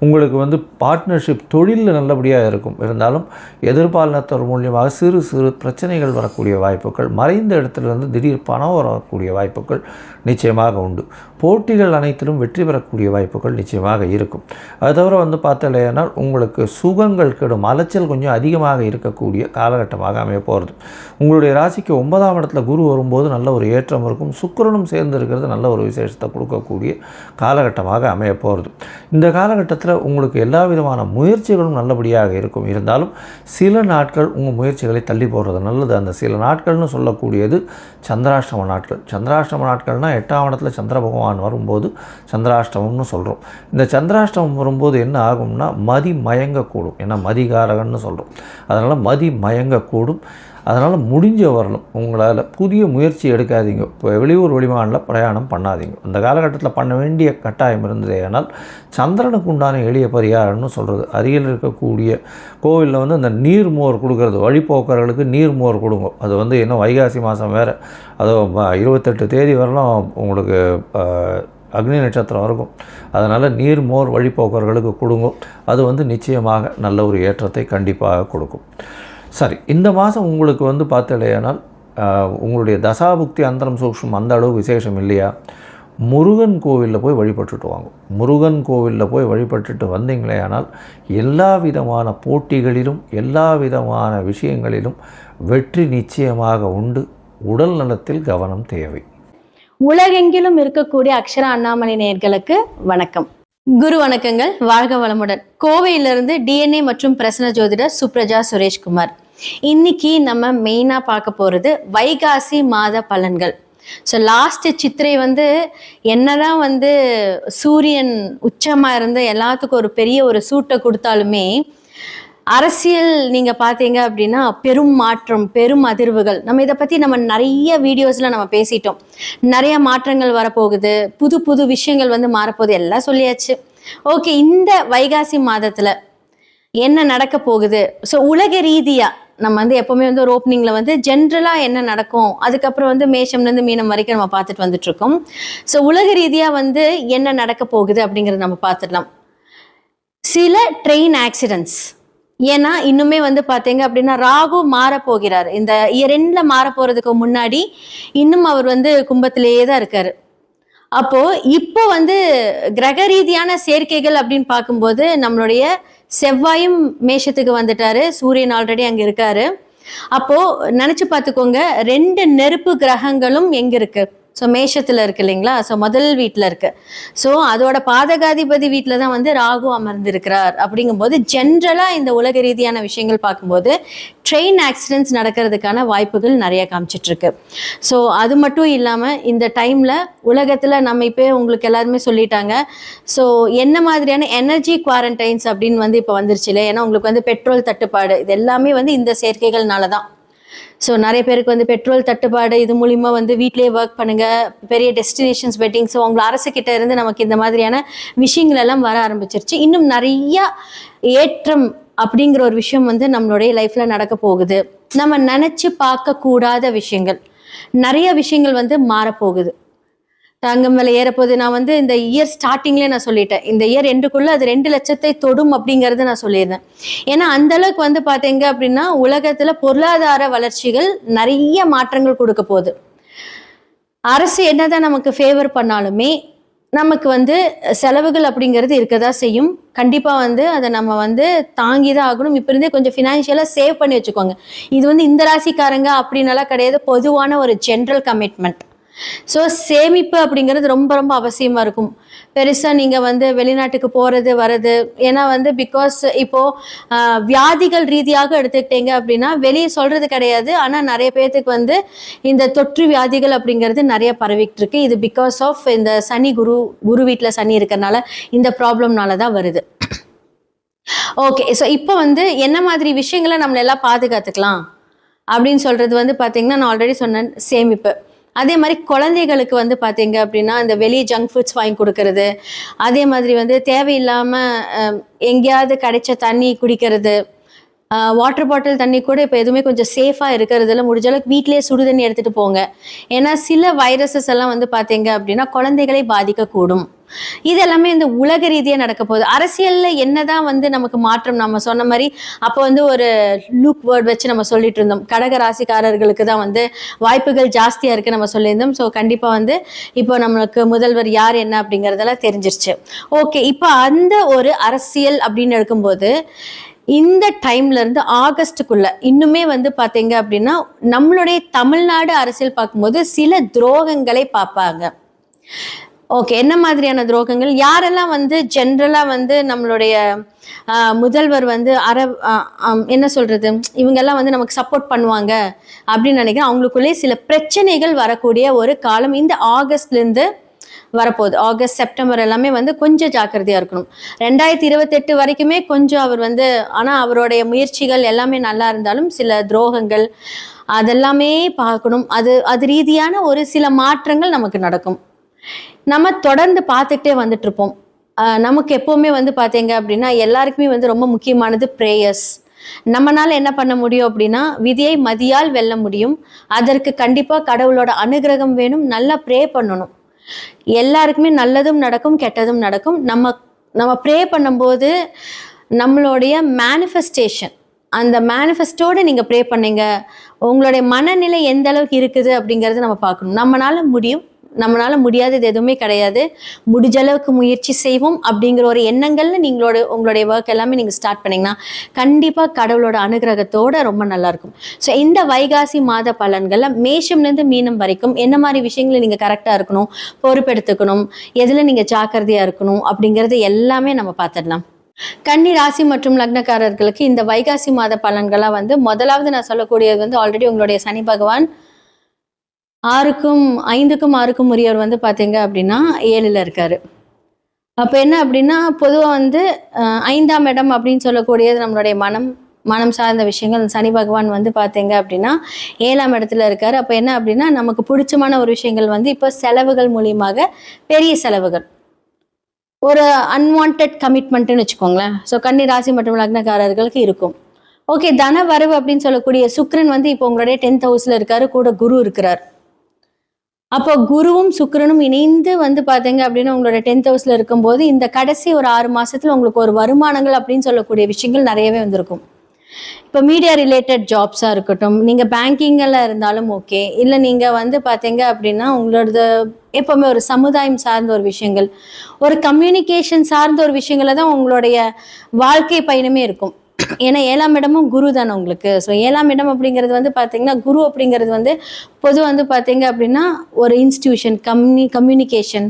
உங்களுக்கு பார்ட்னர்ஷிப் தொழிலில் நல்லபடியாக இருக்கும். இருந்தாலும் எதிர்பாலினத்தவர் மூலியமாக சிறு சிறு பிரச்சனைகள் வரக்கூடிய வாய்ப்புகள், மறைந்த இடத்துலேருந்து திடீர் பணம் வரக்கூடிய வாய்ப்புகள் நிச்சயமாக உண்டு. போட்டிகள் அனைத்திலும் வெற்றி பெறக்கூடிய வாய்ப்புகள் நிச்சயமாக இருக்கும். அது தவிர பார்த்தாலேனால் உங்களுக்கு சுகங்கள் கெடும், அலைச்சல் கொஞ்சம் அதிகமாக இருக்கக்கூடிய காலகட்டமாக அமைய போகிறது. உங்களுடைய ராசிக்கு 9ஆம் இடத்துல குரு வரும்போது நல்ல ஒரு ஏற்றம் இருக்கும். சுக்கிரனும் சேர்ந்து இருக்கிறது நல்ல ஒரு விசேஷத்தை கொடுக்கக்கூடிய காலகட்டமாக அமைய போகிறது. இந்த காலகட்டத்தில் உங்களுக்கு எல்லா விதமான முயற்சிகளும் நல்லபடியாக இருக்கும். இருந்தாலும் சில நாட்கள் உங்கள் முயற்சிகளை தள்ளி போடுறது நல்லது. அந்த சில நாட்கள்னு சொல்லக்கூடியது சந்திராஷ்டம நாட்கள். சந்திராஷ்டம நாட்கள்னால் 8ஆம் இடத்துல சந்திர பகவான் வரும்போது சந்திராஷ்டமம்னு சொல்கிறோம். இந்த சந்திராஷ்டமம் வரும்போது என்ன ஆகும்னா மதி மயங்கக்கூடும். ஏன்னா மதிகாரகன்னு சொல்கிறோம். அதனால் மதி மயங்கக்கூடும். அதனால் முடிஞ்ச வரலும் உங்களால் புதிய முயற்சி எடுக்காதீங்க. இப்போ வெளியூர் வெளிமாநில பிரயாணம் பண்ணாதீங்க. அந்த காலகட்டத்தில் பண்ண வேண்டிய கட்டாயம் இருந்ததே. ஆனால் சந்திரனுக்கு உண்டான எளிய பரிகாரம்னு சொல்கிறது. அருகில் இருக்கக்கூடிய கோவிலில் அந்த நீர்மோர் கொடுக்கறது, வழிபோக்கர்களுக்கு நீர்மோர் கொடுங்க. அது இன்னும் வைகாசி மாதம் வேறு, அதுவும் 28 தேதி வரலாம் உங்களுக்கு அக்னி நட்சத்திரம் இருக்கும். அதனால் நீர்மோர் வழிபோக்கர்களுக்கு கொடுங்க. அது நிச்சயமாக நல்ல ஒரு ஏற்றத்தை கண்டிப்பாக கொடுக்கும். சரி, இந்த மாதம் உங்களுக்கு பார்த்தாலேனால் உங்களுடைய தசாபுக்தி அந்தரம் சூக்ஷ்மம் அந்த அளவு விசேஷம் இல்லையா? முருகன் கோவிலில் போய் வழிபட்டுட்டு வாங்க. முருகன் கோவிலில் போய் வழிபட்டுட்டு வந்தீங்களே ஆனால் எல்லா விதமான போட்டிகளிலும் எல்லா விதமான விஷயங்களிலும் வெற்றி நிச்சயமாக உண்டு. உடல் நலத்தில் கவனம் தேவை. உலகெங்கிலும் இருக்கக்கூடிய அக்ஷரா அண்ணாமலை நேயர்களுக்கு வணக்கம். குரு வணக்கங்கள், வாழ்க வளமுடன். கோவையிலிருந்து டிஎன்ஏ மற்றும் பிரசன்ன ஜோதிடர் சுப்ரஜா சுரேஷ்குமார். இன்னைக்கு நம்ம மெயினாக பார்க்க போகிறது வைகாசி மாத பலன்கள். ஸோ லாஸ்ட் சித்திரை என்னதான் சூரியன் உச்சமாக இருந்து எல்லாத்துக்கும் ஒரு பெரிய ஒரு சூட்டை கொடுத்தாலுமே அரசியல் நீங்க பாத்தீங்க அப்படின்னா பெரும் மாற்றம், பெரும் அதிர்வுகள். நம்ம இதை பத்தி நம்ம நிறைய வீடியோஸ்ல நம்ம பேசிட்டோம். நிறைய மாற்றங்கள் வரப்போகுது, புது புது விஷயங்கள் மாறப்போகுது, எல்லாம் சொல்லியாச்சு. ஓகே, இந்த வைகாசி மாதத்துல என்ன நடக்க போகுது? ஸோ உலக ரீதியா நம்ம எப்பவுமே ஒரு ஓப்பனிங்ல ஜென்ரலா என்ன நடக்கும், அதுக்கப்புறம் மேஷம்ல இருந்து மீனம் வரைக்கும் நம்ம பார்த்துட்டு வந்துட்டு இருக்கோம். ஸோ உலக ரீதியா என்ன நடக்க போகுது அப்படிங்கறத நம்ம பார்த்துடலாம். சில ட்ரெயின் ஆக்சிடென்ட்ஸ், ஏன்னா இன்னுமே பார்த்தீங்க அப்படின்னா ராகு மாற போகிறார். இந்த இயர் எண்ட்ல மாற போறதுக்கு முன்னாடி இன்னும் அவர் கும்பத்திலேயே தான் இருக்காரு. அப்போ இப்போ கிரக ரீதியான சேர்க்கைகள் அப்படின்னு பார்க்கும்போது நம்மளுடைய செவ்வாயும் மேஷத்துக்கு வந்துட்டாரு, சூரியன் ஆல்ரெடி அங்க இருக்காரு. அப்போ நினைச்சு பார்த்துக்கோங்க, 2 நெருப்பு கிரகங்களும் எங்க இருக்கு? ஸோ மேஷத்துல இருக்கு இல்லைங்களா? ஸோ முதல் வீட்டில் இருக்கு. ஸோ அதோட பாதகாதிபதி வீட்டில் தான் ராகு அமர்ந்திருக்கிறார். அப்படிங்கும்போது ஜென்ரலா இந்த உலக ரீதியான விஷயங்கள் பார்க்கும்போது ட்ரெயின் ஆக்சிடென்ட்ஸ் நடக்கிறதுக்கான வாய்ப்புகள் நிறைய காமிச்சிட்டு இருக்கு. ஸோ அது மட்டும் இல்லாம இந்த டைம்ல உலகத்துல நம்ம இப்போ உங்களுக்கு எல்லாருமே சொல்லிட்டாங்க. ஸோ என்ன மாதிரியான எனர்ஜி குவாரண்டைன்ஸ் அப்படின்னு இப்போ வந்துருச்சு இல்லை? ஏன்னா உங்களுக்கு பெட்ரோல் தட்டுப்பாடு, இது எல்லாமே இந்த சேர்க்கைகள்னால தான். ஸோ நிறைய பேருக்கு வந்து பெட்ரோல் தட்டுப்பாடு, இது மூலிமா வந்து வீட்டிலேயே ஒர்க் பண்ணுங்கள், பெரிய டெஸ்டினேஷன்ஸ் வெட்டிங், ஸோ அவங்க அரசுக்கிட்ட இருந்து நமக்கு இந்த மாதிரியான விஷயங்கள் எல்லாம் வர ஆரம்பிச்சிருச்சு. இன்னும் நிறைய ஏற்றம் அப்படிங்கிற ஒரு விஷயம் வந்து நம்மளுடைய லைஃப்பில் நடக்க போகுது. நம்ம நினச்சி பார்க்கக்கூடாத விஷயங்கள், நிறைய விஷயங்கள் வந்து மாறப்போகுது. தங்கம் விலை ஏறப்போகுது. நான் வந்து இந்த இயர் ஸ்டார்டிங்லேயே நான் சொல்லிட்டேன், இந்த இயர் எண்டுக்குள்ளே அது 2 லட்சத்தை தொடும் அப்படிங்கிறது நான் சொல்லியிருந்தேன். ஏன்னா அந்த அளவுக்கு வந்து பார்த்தீங்க அப்படின்னா உலகத்தில் பொருளாதார வளர்ச்சிகள் நிறைய மாற்றங்கள் கொடுக்க போகுது. அரசு என்னதான் நமக்கு ஃபேவர் பண்ணாலுமே நமக்கு வந்து செலவுகள் அப்படிங்கிறது இருக்கதான் செய்யும். கண்டிப்பாக வந்து அதை நம்ம வந்து தாங்கி தான் ஆகணும். இப்போ இருந்தே கொஞ்சம் ஃபினான்ஷியலாக சேவ் பண்ணி வச்சுக்கோங்க. இது வந்து இந்த ராசிக்காரங்க அப்படின்னலாம் கிடையாது, பொதுவான ஒரு ஜென்ரல் கமிட்மெண்ட். ஸோ சேமிப்பு அப்படிங்கிறது ரொம்ப ரொம்ப அவசியமாக இருக்கும். பெருசாக நீங்கள் வந்து வெளிநாட்டுக்கு போகிறது வர்றது, ஏன்னா வந்து பிகாஸ் இப்போது வியாதிகள் ரீதியாக எடுத்துக்கிட்டீங்க அப்படின்னா வெளியே சொல்கிறது கிடையாது, ஆனால் நிறைய பேர்த்துக்கு வந்து இந்த தொற்று வியாதிகள் அப்படிங்கிறது நிறைய பரவிக்கிட்டு இருக்கு. இது பிகாஸ் ஆஃப் இந்த சனி குரு வீட்டில் சனி இருக்கிறனால இந்த ப்ராப்ளம்னால தான் வருது. ஓகே, ஸோ இப்போ வந்து என்ன மாதிரி விஷயங்களை நம்மளெல்லாம் பாதுகாத்துக்கலாம் அப்படின்னு சொல்கிறது வந்து பார்த்தீங்கன்னா, நான் ஆல்ரெடி சொன்னேன் சேமிப்பு. அதே மாதிரி குழந்தைகளுக்கு வந்து பார்த்தீங்க அப்படின்னா இந்த வெளியே ஜங்க் ஃபுட்ஸ் வாங்கி கொடுக்கறது, அதே மாதிரி வந்து தேவையில்லாமல் எங்கேயாவது கிடைச்ச தண்ணி குடிக்கிறது, வாட்டர் பாட்டில் தண்ணி கூட இப்போ எதுவுமே கொஞ்சம் சேஃபாக இருக்கிறதுல முடிஞ்ச அளவுக்கு வீட்டிலேயே சுடு தண்ணி எடுத்துகிட்டு போங்க. ஏன்னா சில வைரஸஸ் எல்லாம் வந்து பார்த்தீங்க அப்படின்னா குழந்தைகளை பாதிக்கக்கூடும். இது எல்லாமே இந்த உலக ரீதியாக நடக்க போகுது. அரசியலில் என்னதான் வந்து நமக்கு மாற்றம், நம்ம சொன்ன மாதிரி அப்போ வந்து ஒரு லூக் வேர்ட் வச்சு நம்ம சொல்லிட்டு இருந்தோம், கடக ராசிக்காரர்களுக்கு தான் வந்து வாய்ப்புகள் ஜாஸ்தியாக இருக்குது நம்ம சொல்லியிருந்தோம். ஸோ கண்டிப்பாக வந்து இப்போ நம்மளுக்கு முதல்வர் யார் என்ன அப்படிங்கிறதெல்லாம் தெரிஞ்சிருச்சு. ஓகே, இப்போ அந்த ஒரு அரசியல் அப்படின்னு எடுக்கும்போது இந்த டைம்ல இருந்து ஆகஸ்டுக்குள்ள இன்னுமே வந்து பார்த்தீங்க அப்படின்னா நம்மளுடைய தமிழ்நாடு அரசியல் பார்க்கும்போது சில துரோகங்களை பார்ப்பாங்க. ஓகே, என்ன மாதிரியான துரோகங்கள், யாரெல்லாம் வந்து ஜென்ரலாக வந்து நம்மளுடைய முதல்வர் வந்து என்ன சொல்கிறது, இவங்கெல்லாம் வந்து நமக்கு சப்போர்ட் பண்ணுவாங்க அப்படின்னு நினைக்கிறேன். அவங்களுக்குள்ளே சில பிரச்சனைகள் வரக்கூடிய ஒரு காலம் இந்த ஆகஸ்ட்லேருந்து வரப்போகுது. ஆகஸ்ட் செப்டம்பர் எல்லாமே வந்து கொஞ்சம் ஜாக்கிரதையாக இருக்கணும். 2028 வரைக்குமே கொஞ்சம் அவர் வந்து, ஆனால் அவருடைய முயற்சிகள் எல்லாமே நல்லா இருந்தாலும் சில துரோகங்கள் அதெல்லாமே பார்க்கணும். அது ரீதியான ஒரு சில மாற்றங்கள் நமக்கு நடக்கும். நம்ம தொடர்ந்து பார்த்துக்கிட்டே வந்துட்டு இருப்போம். நமக்கு எப்போவுமே வந்து பார்த்தீங்க அப்படின்னா எல்லாருக்குமே வந்து ரொம்ப முக்கியமானது ப்ரேயர்ஸ். நம்மளால என்ன பண்ண முடியும் அப்படின்னா விதியை மதியால் வெல்ல முடியும். அதற்கு கண்டிப்பாக கடவுளோட அனுகிரகம் வேணும். நல்லா ப்ரே பண்ணணும். எல்லாருக்குமே நல்லதும் நடக்கும், கெட்டதும் நடக்கும். நம்ம ப்ரே பண்ணும்போது நம்மளுடைய மேனிஃபெஸ்டேஷன், அந்த மேனிஃபெஸ்டோட நீங்கள் ப்ரே பண்ணீங்க, உங்களுடைய மனநிலை எந்த அளவுக்கு இருக்குது அப்படிங்கிறது நம்ம பார்க்கணும். நம்மளால முடியும், நம்மளால முடியாதது எதுவுமே கிடையாது, முடிஞ்ச அளவுக்கு முயற்சி செய்வோம் அப்படிங்கிற ஒரு எண்ணங்கள்ல உங்களுடைய ஒர்க் எல்லாமே நீங்கள் ஸ்டார்ட் பண்ணிங்கன்னா கண்டிப்பாக கடவுளோட அனுகிரகத்தோட ரொம்ப நல்லாயிருக்கும். ஸோ இந்த வைகாசி மாத பலன்களில் மேஷம்லேருந்து மீனம் வரைக்கும் என்ன மாதிரி விஷயங்களை நீங்கள் கரெக்டாக இருக்கணும், பொறுப்பெடுத்துக்கணும், எதில் நீங்கள் ஜாக்கிரதையாக இருக்கணும் அப்படிங்கிறது எல்லாமே நம்ம பார்த்துடலாம். கன்னி ராசி மற்றும் லக்னக்காரர்களுக்கு இந்த வைகாசி மாத பலன்களாக வந்து முதலாவது நான் சொல்லக்கூடியது வந்து ஆல்ரெடி உங்களுடைய சனி பகவான் 6க்கும் 5க்கும் 6க்கும் உரியவர் வந்து பார்த்தீங்க அப்படின்னா 7ல் இருக்காரு. அப்போ என்ன அப்படின்னா பொதுவாக வந்து 5ஆம் இடம் அப்படின்னு சொல்லக்கூடியது நம்மளுடைய மனம் சார்ந்த விஷயங்கள். சனி பகவான் வந்து பார்த்தீங்க அப்படின்னா 7ஆம் இடத்துல இருக்காரு. அப்போ என்ன அப்படின்னா நமக்கு பிடிச்சமான ஒரு விஷயங்கள் வந்து இப்போ செலவுகள் மூலியமாக பெரிய செலவுகள், ஒரு அன்வான்ட் கமிட்மெண்ட்டுன்னு வச்சுக்கோங்களேன். ஸோ கன்னி ராசி மற்றும் லக்னக்காரர்களுக்கு இருக்கும். ஓகே, தன வரவு அப்படின்னு சொல்லக்கூடிய சுக்கிரன் வந்து இப்போ உங்களுடைய 10th ஹவுஸில் இருக்காரு, கூட குரு இருக்கிறார். அப்போ குருவும் சுக்கிரனும் இணைந்து வந்து பார்த்தீங்க அப்படின்னா உங்களோட 10th ஹவுஸில் இருக்கும்போது இந்த கடைசி ஒரு 6 மாதத்தில் உங்களுக்கு ஒரு வருமானங்கள் அப்படின்னு சொல்லக்கூடிய விஷயங்கள் நிறையவே வந்திருக்கும். இப்போ மீடியா ரிலேட்டட் ஜாப்ஸாக இருக்கட்டும், நீங்கள் பேங்கிங்கில் இருந்தாலும் ஓகே, இல்லை நீங்கள் வந்து பார்த்தீங்க அப்படின்னா உங்களோட எப்போவுமே ஒரு சமுதாயம் சார்ந்த ஒரு விஷயங்கள், ஒரு கம்யூனிகேஷன் சார்ந்த ஒரு விஷயங்களில் தான் உங்களுடைய வாழ்க்கை பயணமே இருக்கும். ஏன்னா 7ஆம் இடமும் குரு தானே உங்களுக்கு. ஸோ 7ஆம் இடம் அப்படிங்கிறது வந்து பார்த்தீங்கன்னா குரு அப்படிங்கிறது வந்து பொதுவாக வந்து பார்த்தீங்க அப்படின்னா ஒரு இன்ஸ்டிடியூஷன், கம்யூனிகேஷன்.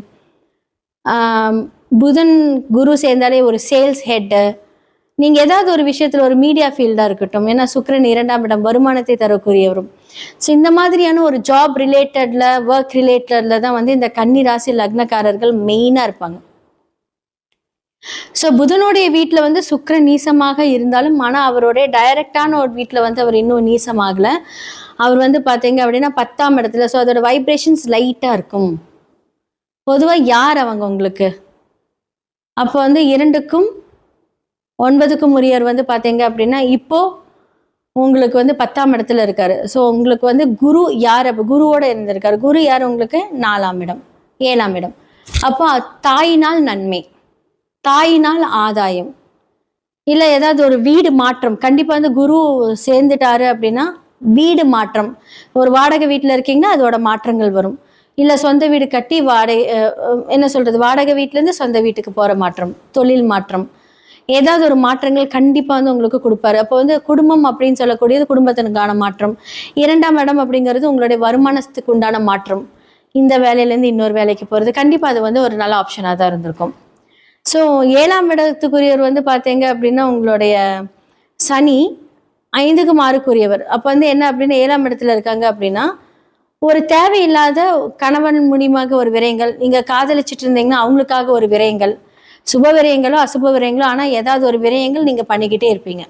புதன் குரு சேர்ந்தாலே ஒரு சேல்ஸ் ஹெட்டு, நீங்கள் ஏதாவது ஒரு விஷயத்தில் ஒரு மீடியா ஃபீல்டாக இருக்கட்டும், ஏன்னா சுக்கிரன் 2ஆம் இடம் வருமானத்தை தரக்கூடியவரும். ஸோ இந்த மாதிரியான ஒரு ஜாப் ரிலேட்டடில், ஒர்க் ரிலேட்டடில் தான் வந்து இந்த கன்னி ராசி லக்னக்காரர்கள் மெயினாக இருப்பாங்க. ஸோ புதனுடைய வீட்டில் வந்து சுக்கிரன் நீசமாக இருந்தாலும் ஆனால் அவருடைய டைரக்டான ஒரு வீட்டில் வந்து அவர் இன்னும் நீசமாகலை. அவர் வந்து பார்த்தீங்க அப்படின்னா 10ஆம் இடத்துல. ஸோ அதோட வைப்ரேஷன்ஸ் லைட்டாக இருக்கும். பொதுவாக யார் அவங்க உங்களுக்கு? அப்போ வந்து 2க்கும் 9க்கும் உரியவர் வந்து பார்த்தீங்க அப்படின்னா இப்போ உங்களுக்கு வந்து 10ஆம் இடத்துல இருக்காரு. ஸோ உங்களுக்கு வந்து குரு யார்? அப்போ குருவோட இருந்திருக்காரு. குரு யார் உங்களுக்கு? 4ஆம் இடம், 7ஆம் இடம். அப்போ தாயினால் நன்மை, தாயினால் ஆதாயம், இல்லை ஏதாவது ஒரு வீடு மாற்றம். கண்டிப்பாக வந்து குரு சேர்ந்துட்டாரு அப்படின்னா வீடு மாற்றம். ஒரு வாடகை வீட்டில் இருக்கீங்கன்னா அதோட மாற்றங்கள் வரும். இல்லை சொந்த வீடு கட்டி என்ன சொல்றது, வாடகை வீட்டிலேருந்து சொந்த வீட்டுக்கு போகிற மாற்றம், தொழில் மாற்றம், ஏதாவது ஒரு மாற்றங்கள் கண்டிப்பாக வந்து உங்களுக்கு கொடுப்பாரு. அப்போ வந்து குடும்பம் அப்படின்னு சொல்லக்கூடியது குடும்பத்தினுக்கான மாற்றம். 2ஆம் இடம் அப்படிங்கிறது உங்களுடைய வருமானத்துக்கு உண்டான மாற்றம். இந்த வேலையிலேருந்து இன்னொரு வேலைக்கு போகிறது கண்டிப்பாக அது வந்து ஒரு நல்ல ஆப்ஷனாக தான் இருந்திருக்கும். ஸோ 7ஆம் இடத்துக்குரியவர் வந்து பார்த்தீங்க அப்படின்னா உங்களுடைய சனி 5க்கு 6க்குரியவர். அப்போ வந்து என்ன அப்படின்னா 7ஆம் இடத்துல இருக்காங்க அப்படின்னா ஒரு தேவையில்லாத கணவன் மூலியமாக ஒரு விரயங்கள், நீங்கள் காதலிச்சிட்டு இருந்தீங்கன்னா அவங்களுக்காக ஒரு விரயங்கள், சுப விரயங்களோ அசுப விரயங்களோ, ஆனால் ஏதாவது ஒரு விரயங்கள் நீங்கள் பண்ணிக்கிட்டே இருப்பீங்க.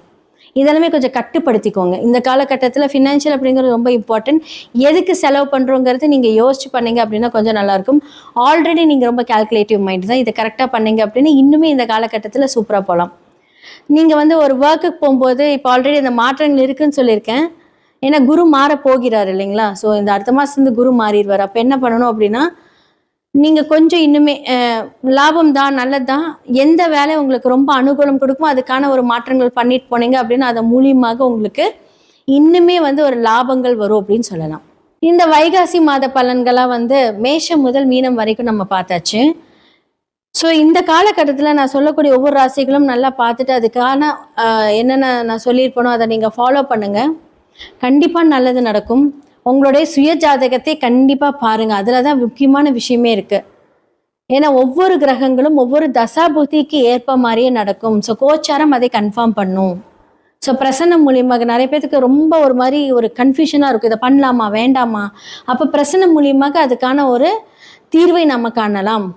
இதெல்லாமே கொஞ்சம் கட்டுப்படுத்திக்கோங்க. இந்த காலகட்டத்தில் ஃபினான்ஷியல் அப்படிங்கிறது ரொம்ப இம்பார்ட்டன்ட். எதுக்கு செலவு பண்ணுறோங்கிறது நீங்கள் யோசிச்சு பண்ணீங்க அப்படின்னா கொஞ்சம் நல்லாயிருக்கும். ஆல்ரெடி நீங்கள் ரொம்ப கால்குலேட்டிவ் மைண்ட் தான். இதை கரெக்டாக பண்ணீங்க அப்படின்னா இன்னுமே இந்த காலகட்டத்தில் சூப்பராக போகலாம். நீங்கள் வந்து ஒரு ஒர்க்குக்கு போகும்போது இப்போ ஆல்ரெடி அந்த மாற்றங்கள் இருக்குதுன்னு சொல்லியிருக்கேன். ஏன்னா குரு மாற போகிறார் இல்லைங்களா? ஸோ இந்த அடுத்த மாதத்துலேருந்து குரு மாறிடுவார். அப்போ என்ன பண்ணணும் அப்படின்னா நீங்கள் கொஞ்சம் இன்னுமே லாபம் தான், நல்லது தான். எந்த வேலை உங்களுக்கு ரொம்ப அனுகூலம் கொடுக்குமோ அதுக்கான ஒரு மாற்றங்கள் பண்ணிட்டு போனீங்க அப்படின்னா அதன் மூலியமாக உங்களுக்கு இன்னுமே வந்து ஒரு லாபங்கள் வரும் அப்படின்னு சொல்லலாம். இந்த வைகாசி மாத பலன்களாக வந்து மேஷம் முதல் மீனம் வரைக்கும் நம்ம பார்த்தாச்சு. ஸோ இந்த காலகட்டத்தில் நான் சொல்லக்கூடிய ஒவ்வொரு ராசிகளும் நல்லா பார்த்துட்டு அதுக்கான என்னென்ன நான் சொல்லியிருப்பேனோ அதை நீங்கள் ஃபாலோ பண்ணுங்கள். கண்டிப்பாக நல்லது நடக்கும். உங்களுடைய சுய ஜாதகத்தை கண்டிப்பாக பாருங்கள். அதில் தான் முக்கியமான விஷயமே இருக்குது. ஏன்னா ஒவ்வொரு கிரகங்களும் ஒவ்வொரு தசாபுத்திக்கு ஏற்ப மாதிரியே நடக்கும். ஸோ கோச்சாரம் அதை கன்ஃபார்ம் பண்ணும். ஸோ பிரசன்னம் மூலியமாக நிறைய பேருக்கு ரொம்ப ஒரு மாதிரி ஒரு கன்ஃபியூஷனாக இருக்கும். இதை பண்ணலாமா வேண்டாமா? அப்போ பிரசன்னம் மூலியமாக அதுக்கான ஒரு தீர்வை நம்ம காணலாம்.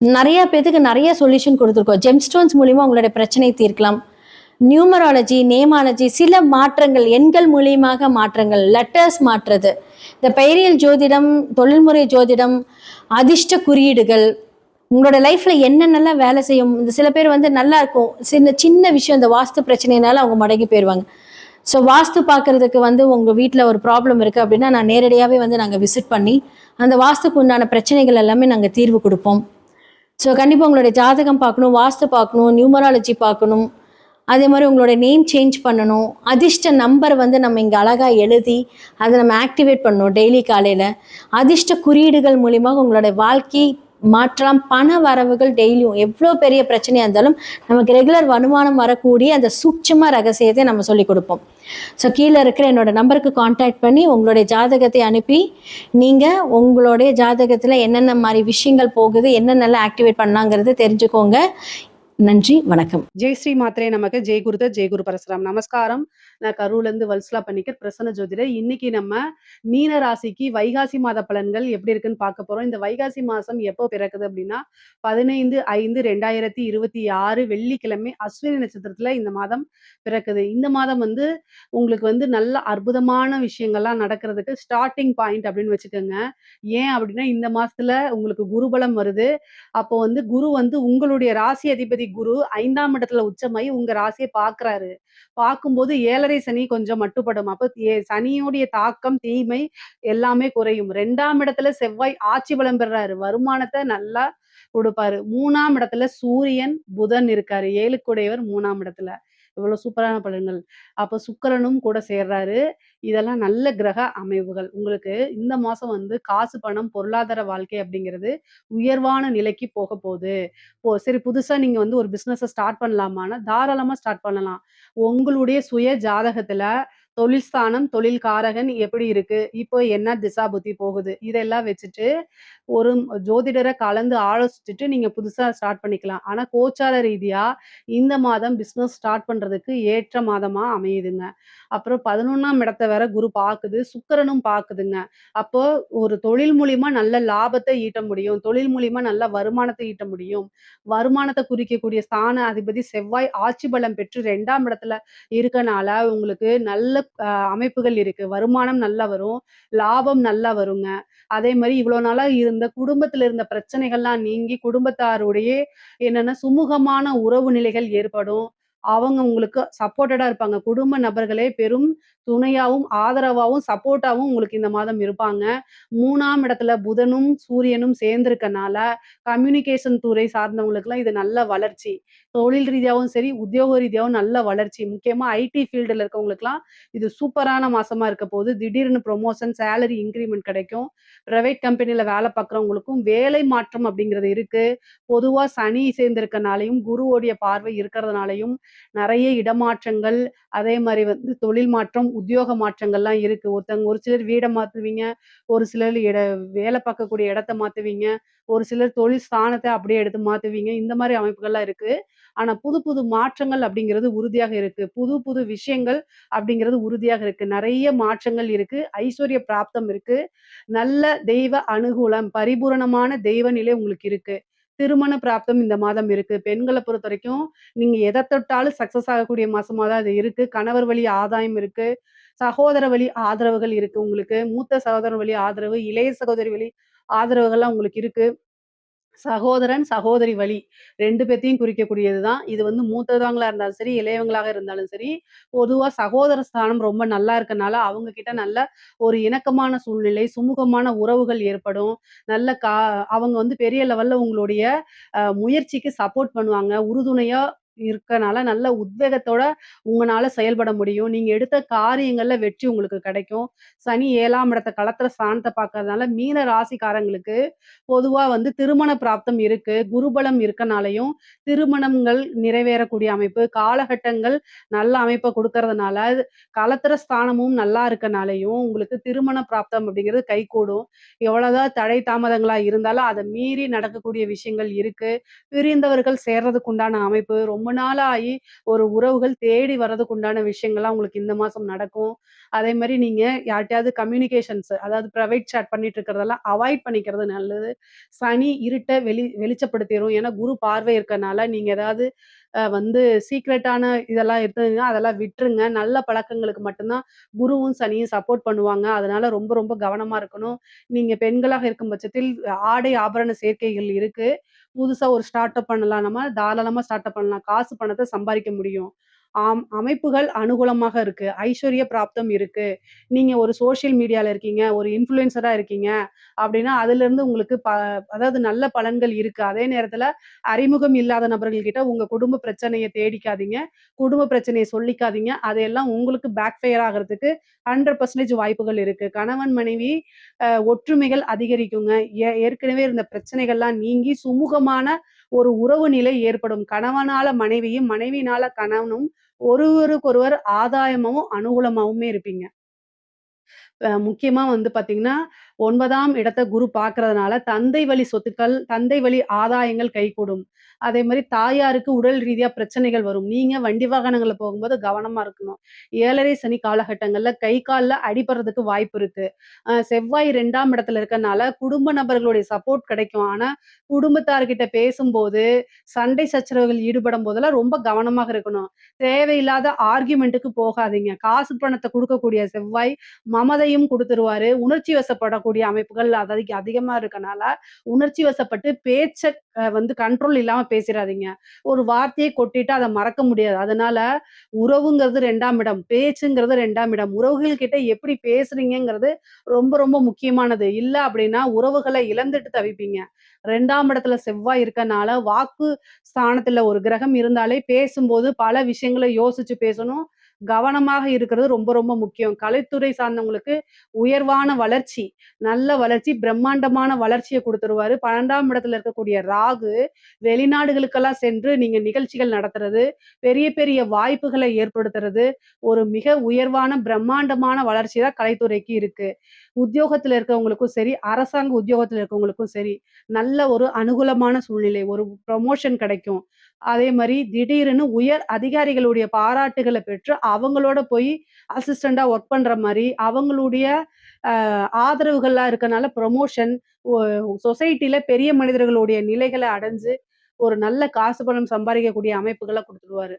நிறைய பேத்துக்கு நிறைய சொல்யூஷன் கொடுத்துருக்கோம். ஜெம்ஸ்டோன்ஸ் மூலியமாக உங்களுடைய பிரச்சனை தீர்க்கலாம். நியூமராலஜி, நேமாலஜி, சில மாற்றங்கள், எண்கள் மூலியமாக மாற்றங்கள், லெட்டர்ஸ் மாற்றுறது, இந்த பெயரியல் ஜோதிடம், தொழில்முறை ஜோதிடம், அதிர்ஷ்ட குறியீடுகள், உங்களோட லைஃப்பில் என்னென்னலாம் வேலை செய்யும். இந்த சில பேர் வந்து நல்லா இருக்கும், சின்ன விஷயம் இந்த வாஸ்து பிரச்சனைனால அவங்க மடங்கி போயிடுவாங்க. ஸோ வாஸ்து பார்க்குறதுக்கு வந்து உங்கள் வீட்டில் ஒரு ப்ராப்ளம் இருக்குது அப்படின்னா நான் நேரடியாகவே வந்து நாங்கள் விசிட் பண்ணி அந்த வாஸ்துக்கு உண்டான பிரச்சனைகள் எல்லாமே நாங்கள் தீர்வு கொடுப்போம். ஸோ கண்டிப்பாக உங்களுடைய ஜாதகம் பார்க்கணும், வாஸ்து பார்க்கணும், நியூமராலஜி பார்க்கணும். அதே மாதிரி உங்களோட நேம் சேஞ்ச் பண்ணணும். அதிர்ஷ்ட நம்பர் வந்து நம்ம இங்கே அழகாக எழுதி அதை நம்ம ஆக்டிவேட் பண்ணணும் டெய்லி காலையில். அதிர்ஷ்ட குறியீடுகள் மூலியமாக உங்களுடைய வாழ்க்கை மாற்றலாம். பண வரவுகள் டெய்லியும் எவ்வளோ பெரிய பிரச்சனையாக இருந்தாலும் நமக்கு ரெகுலர் வருமானம் வரக்கூடிய அந்த சூட்சம ரகசியத்தை நம்ம சொல்லிக் கொடுப்போம். ஸோ கீழே இருக்கிற என்னோட நம்பருக்கு காண்டாக்ட் பண்ணி உங்களுடைய ஜாதகத்தை அனுப்பி நீங்கள் உங்களுடைய ஜாதகத்தில் என்னென்ன மாதிரி விஷயங்கள் போகுது, என்னென்னலாம் ஆக்டிவேட் பண்ணலாங்கிறது தெரிஞ்சுக்கோங்க. நன்றி, வணக்கம். ஜெய் ஸ்ரீ மாத்ரே நமக்கு. ஜெய் குருதத், ஜெய் குரு பரசுராம். நமஸ்காரம். நான் கரூர்லேருந்து வல்சலா பண்ணிக்கர், பிரசன்ன ஜோதிடர். இன்னைக்கு நம்ம மீன ராசிக்கு வைகாசி மாத பலன்கள் எப்படி இருக்குன்னு பார்க்க போறோம். இந்த வைகாசி மாசம் எப்போ பிறக்குது அப்படின்னா 15/5/2026 வெள்ளிக்கிழமை அஸ்வினி நட்சத்திரத்துல இந்த மாதம் பிறக்குது. இந்த மாதம் வந்து உங்களுக்கு வந்து நல்ல அற்புதமான விஷயங்கள்லாம் நடக்கிறதுக்கு ஸ்டார்டிங் பாயிண்ட் அப்படின்னு வச்சுக்கோங்க. ஏன் அப்படின்னா இந்த மாசத்துல உங்களுக்கு குருபலம் வருது. அப்போ வந்து குரு வந்து உங்களுடைய ராசி அதிபதி குரு 5ஆம் இடத்துல உச்சமாயி உங்க ராசியை பார்க்கிறாரு. பார்க்கும்போது 7.5 சனி கொஞ்சம் மட்டுப்படும். அப்ப சனியோடைய தாக்கம், தீமை எல்லாமே குறையும். 2ஆம் இடத்துல செவ்வாய் ஆட்சி பலம் பெறாரு. வருமானத்தை நல்லா கொடுப்பாரு. 3ஆம் இடத்துல சூரியன், புதன் இருக்காரு. 7க்குடையவர் 3ஆம் இடத்துல. இவ்வளவு சூப்பரான பலன்கள். அப்ப சுக்கிரனும் கூட சேர்றாரு. இதெல்லாம் நல்ல கிரக அமைவுகள். உங்களுக்கு இந்த மாசம் வந்து காசு, பணம், பொருளாதார வாழ்க்கை அப்படிங்கிறது உயர்வான நிலைக்கு போக போகுது. சரி, புதுசா நீங்க வந்து ஒரு பிசினஸ ஸ்டார்ட் பண்ணலாமான்னா தாராளமா ஸ்டார்ட் பண்ணலாம். உங்களுடைய சுய ஜாதகத்துல தொழில் ஸ்தானம், தொழில் காரகன் எப்படி இருக்கு, இப்போ என்ன திசா புத்தி போகுது, இதெல்லாம் வச்சுட்டு ஒரு ஜோதிடரை கலந்து ஆலோசிச்சுட்டு நீங்க புதுசா ஸ்டார்ட் பண்ணிக்கலாம். ஆனா கோச்சார ரீதியா இந்த மாதம் பிசினஸ் ஸ்டார்ட் பண்றதுக்கு ஏற்ற மாதமா அமையுதுங்க. அப்புறம் 11ஆம் இடத்த வேற குரு பாக்குது, சுக்கிரனும் பாக்குதுங்க. அப்போ ஒரு தொழில் மூலியமா நல்ல லாபத்த ஈட்ட முடியும். தொழில் மூலியமா நல்ல வருமானத்த ஈட்ட முடியும். வருமானத்த குறிக்கக்கூடிய ஸ்தான அதிபதி செவ்வாய் ஆட்சி பலம் பெற்று 2ஆம் இடத்துல இருக்கனால, உங்களுக்கு நல்ல அமைப்புகள் இருக்கு. வருமானம் நல்லா வரும். லாபம் நல்லா வருங்க. அதே மாரி இவ்வளோ நாளா இருந்த குடும்பத்தில இருந்த பிரச்சனைகள்லாம் நீங்கி, குடும்பத்தாருடைய என்னன்னா சுமூகமான உறவு நிலைகள் ஏற்படும். அவங்க உங்களுக்கு சப்போர்ட்டடா இருப்பாங்க. குடும்ப நபர்களே பெரும் துணையாவும், ஆதரவாவும், சப்போர்ட்டாவும் உங்களுக்கு இந்த மாதம் இருப்பாங்க. 3ஆம் இடத்துல புதனும், சூரியனும் சேர்ந்திருக்கனால, கம்யூனிகேஷன் துறை சார்ந்தவங்களுக்குலாம் இது நல்ல வளர்ச்சி. தொழில் ரீதியாவும் சரி, உத்தியோக ரீதியாவும் நல்ல வளர்ச்சி. முக்கியமா ஐடி ஃபீல்டுல இருக்கவங்களுக்குலாம் இது சூப்பரான மாசமா இருக்க போகுது. திடீர்னு ப்ரமோஷன், சேலரி இன்கிரிமென்ட் கிடைக்கும். பிரைவேட் கம்பெனில வேலை பார்க்குறவங்களுக்கும் வேலை மாற்றம் அப்படிங்கிறது இருக்கு. பொதுவா சனி சேர்ந்திருக்கனாலயும், குருவோடைய பார்வை இருக்கிறதுனாலயும் நெறைய இடமாற்றங்கள், அதே மாரி வந்து தொழில் மாற்றம், உத்தியோக மாற்றங்கள்லாம் இருக்கு. ஒரு சிலர் வீட மாத்துவீங்க. ஒரு சிலர் வேலை பார்க்கக்கூடிய இடத்த மாத்துவீங்க. ஒரு சிலர் தொழில் ஸ்தானத்த அப்படியே எடுத்து மாத்துவீங்க. இந்த மாரி அமைப்புகள்லாம் இருக்கு. ஆனா புது புது மாற்றங்கள் அப்படிங்கிறது உறுதியாக இருக்கு. புது புது விஷயங்கள் அப்படிங்கிறது உறுதியாக இருக்கு. நெறைய மாற்றங்கள் இருக்கு. ஐஸ்வர்ய பிராப்தம் இருக்கு. நல்ல தெய்வ அனுகூலம், பரிபூரணமான தெய்வ நிலை உங்களுக்கு இருக்கு. திருமண பிராப்தம் இந்த மாதம் இருக்கு. பெண்கள பொறுத்தவரைக்கும், நீங்க எத தொட்டாலும் சக்சஸ் ஆகக்கூடிய மாசமா தான் இது இருக்கு. கணவர் வழி ஆதாயம் இருக்கு. சகோதர வழி ஆதரவுகள் இருக்கு உங்களுக்கு. மூத்த சகோதரன் வழி ஆதரவு, இளைய சகோதரி வழி ஆதரவுகள்லாம் உங்களுக்கு இருக்கு. சகோதரன், சகோதரி வழி 2 பேத்தையும் குறிக்கக்கூடியது தான். இது வந்து மூத்தவங்களா இருந்தாலும் சரி, இளையவங்களாக இருந்தாலும் சரி, பொதுவா சகோதர ஸ்தானம் ரொம்ப நல்லா இருக்கனால, அவங்க கிட்ட நல்ல ஒரு இணக்கமான சூழ்நிலை, சுமூகமான உறவுகள் ஏற்படும். நல்ல அவங்க வந்து பெரிய லெவல்ல உங்களுடைய முயற்சிக்கு சப்போர்ட் பண்ணுவாங்க. உறுதுணையா இருக்கனால, நல்ல உத்வேகத்தோட உங்கனால செயல்பட முடியும். நீங்க எடுத்த காரியங்கள்ல வெற்றி உங்களுக்கு கிடைக்கும். சனி 7ஆம் இடத்த களத்திர ஸ்தானத்த பார்க்கறதுனால, மீன ராசிக்காரங்களுக்கு பொதுவா வந்து திருமண பிராப்தம் இருக்கு. குருபலம் இருக்கனாலயும், திருமணங்கள் நிறைவேறக்கூடிய அமைப்பு, காலகட்டங்கள் நல்ல அமைப்ப குடுக்கறதுனால, களத்திர ஸ்தானமும் நல்லா இருக்கனாலயும், உங்களுக்கு திருமண பிராப்தம் அப்படிங்கிறது கைகூடும். எவ்வளவுதான் தடை தாமதங்களா இருந்தாலும், அத மீறி நடக்கக்கூடிய விஷயங்கள் இருக்கு. பிரிந்தவர்கள் சேர்றதுக்கு உண்டான அமைப்பு, ரொம்ப நாளா ஆயி ஒரு உறவுகள் தேடி வர்றதுக்கு உண்டான விஷயங்கள்லாம் உங்களுக்கு இந்த மாசம் நடக்கும். அதே மாரி நீங்க யார்ட்டயாவது கம்யூனிகேஷன்ஸ் அதாவது பிரைவேட் சாட் பண்ணிட்டு இருக்கிறதெல்லாம் அவாய்ட் பண்ணிக்கிறது நல்லது. சனி இருட்ட வெளிச்சப்படுத்திரும். ஏன்னா குரு பார்வை இருக்கனால, நீங்க ஏதாவது வந்து சீக்ரெட்டான இதெல்லாம் இருந்ததுன்னா, அதெல்லாம் விட்டுருங்க. நல்ல பழக்கங்களுக்கு மட்டும் தான் குருவும், சனியும் சப்போர்ட் பண்ணுவாங்க. அதனால ரொம்ப ரொம்ப கவனமா இருக்கணும். நீங்க பெண்களாக இருக்கும் பட்சத்தில் ஆடை ஆபரண சேர்க்கைகள் இருக்கு. புதுசா ஒரு ஸ்டார்ட் அப் பண்ணலாம் நம்ம. தாராளமா ஸ்டார்ட் அப் பண்ணலாம். காசு பணத்த சம்பாரிக்க முடியும். அமைப்புகள் அனுகூலமாக இருக்கு. ஐஸ்வர்ய பிராப்தம் இருக்கு. நீங்க ஒரு சோசியல் மீடியால இருக்கீங்க, ஒரு இன்ஃப்ளூயன்சரா இருக்கீங்க அப்படின்னா, அதிலிருந்து உங்களுக்கு அதாவது நல்ல பலன்கள் இருக்கு. அதே நேரத்தில அறிமுகம் இல்லாத நபர்கள் கிட்ட உங்க குடும்ப பிரச்சனைய தேடிக்காதீங்க. குடும்ப பிரச்சனைய சொல்லிக்காதீங்க. அதையெல்லாம் உங்களுக்கு பேக் ஃபயர் ஆகுறதுக்கு 100% வாய்ப்புகள் இருக்கு. கணவன், மனைவி ஒற்றுமைகள் அதிகரிக்குங்க. ஏற்கனவே இருந்த பிரச்சனைகள்லாம் நீங்கி சுமூகமான ஒரு உறவு நிலை ஏற்படும். கணவனால மனைவியும், மனைவியினால கணவனும் ஒருவருக்கொருவர் ஆதாயமாவும், அனுகூலமாவுமே இருப்பீங்க. முக்கியமா வந்து பார்த்தீங்கன்னா, 9ஆம் இடத்த குரு பார்க்கிறதுனால, தந்தை வழி சொத்துக்கள், தந்தை வழி ஆதாயங்கள் கைகூடும். அதேமாரி தாயாருக்கு உடல் ரீதியா பிரச்சனைகள் வரும். நீங்க வண்டி வாகனங்கள்ல போகும்போது கவனமா இருக்கணும். 7:30 சனி காலகட்டங்கள்ல கை, கால்ல அடிபடுறதுக்கு வாய்ப்பு இருக்கு. செவ்வாய் 2ஆம் இடத்துல இருக்கனால, குடும்ப நபர்களுடைய சப்போர்ட் கிடைக்கும். ஆனா, குடும்பத்தார்கிட்ட பேசும்போது, சண்டை சச்சரவுகள் ஈடுபடும் போதெல்லாம் ரொம்ப கவனமாக இருக்கணும். தேவையில்லாத ஆர்கியுமென்ட்க்கு போகாதீங்க. காசு பணத்த குடுக்கக்கூடிய செவ்வாய் மமதையும் குடுத்துருவாரு. உணர்ச்சி வசப்படக்கூடிய அமைப்புகள் அதிகமா இருக்கனால, உணர்ச்சி வசப்பட்டு பேச்ச வந்து கண்ட்ரோல் இல்லாம பேசிறாதீங்க. ஒரு வார்த்தைய கொட்டிட்டு அத மறக்க முடியாது. அதனால உறவுங்கிறது 2ஆம் இடம், பேச்சுங்கிறது 2ஆம் இடம். உறவுகள் கிட்ட எப்படி பேசுறீங்கங்கிறது ரொம்ப ரொம்ப முக்கியமானது. இல்ல அப்படின்னா உறவுகள இழந்துட்டு தவிப்பீங்க. 2ஆம் இடத்துல செவ்வாய் இருக்கனால, வாக்கு ஸ்தானத்துல ஒரு கிரகம் இருந்தாலே பேசும்போது பல விஷயங்கள யோசிச்சு பேசணும். கவனமாக இருக்கிறது ரொம்ப ரொம்ப முக்கியம். கலைத்துறை சார்ந்தவங்களுக்கு உயர்வான வளர்ச்சி, நல்ல வளர்ச்சி, பிரம்மாண்டமான வளர்ச்சிய குடுத்துருவாரு. 12ஆம் இடத்துல இருக்கக்கூடிய ராகு, வெளிநாடுகளுக்கெல்லாம் சென்று நீங்க நிகழ்ச்சிகள் நடத்துறது, பெரிய பெரிய வாய்ப்புகளை ஏற்படுத்துறது, ஒரு மிக உயர்வான பிரம்மாண்டமான வளர்ச்சி தான் கலைத்துறைக்கு இருக்கு. உத்தியோகத்துல இருக்கவங்களுக்கும் சரி, அரசாங்க உத்தியோகத்துல இருக்கவங்களுக்கும் சரி, நல்ல ஒரு அனுகூலமான சூழ்நிலை, ஒரு ப்ரமோஷன் கிடைக்கும். அதே மாரி திடீர்னு உயர் அதிகாரிகளுடைய பாராட்டுகள பெற்று, அவங்களோட போய் அசிஸ்டன்ட்டா ஒர்க் பண்ற மாரி, அவங்களுடைய அ ஆதரவுகள்லாம் இருக்கனால ப்ரமோஷன், ஒ சொசைட்டில பெரிய மனிதர்களுடைய நிலைகள அடைஞ்சு, ஒரு நல்ல காசு பணம் சம்பாரிக்கக்கூடிய அமைப்புகள குடுத்துருவாரு.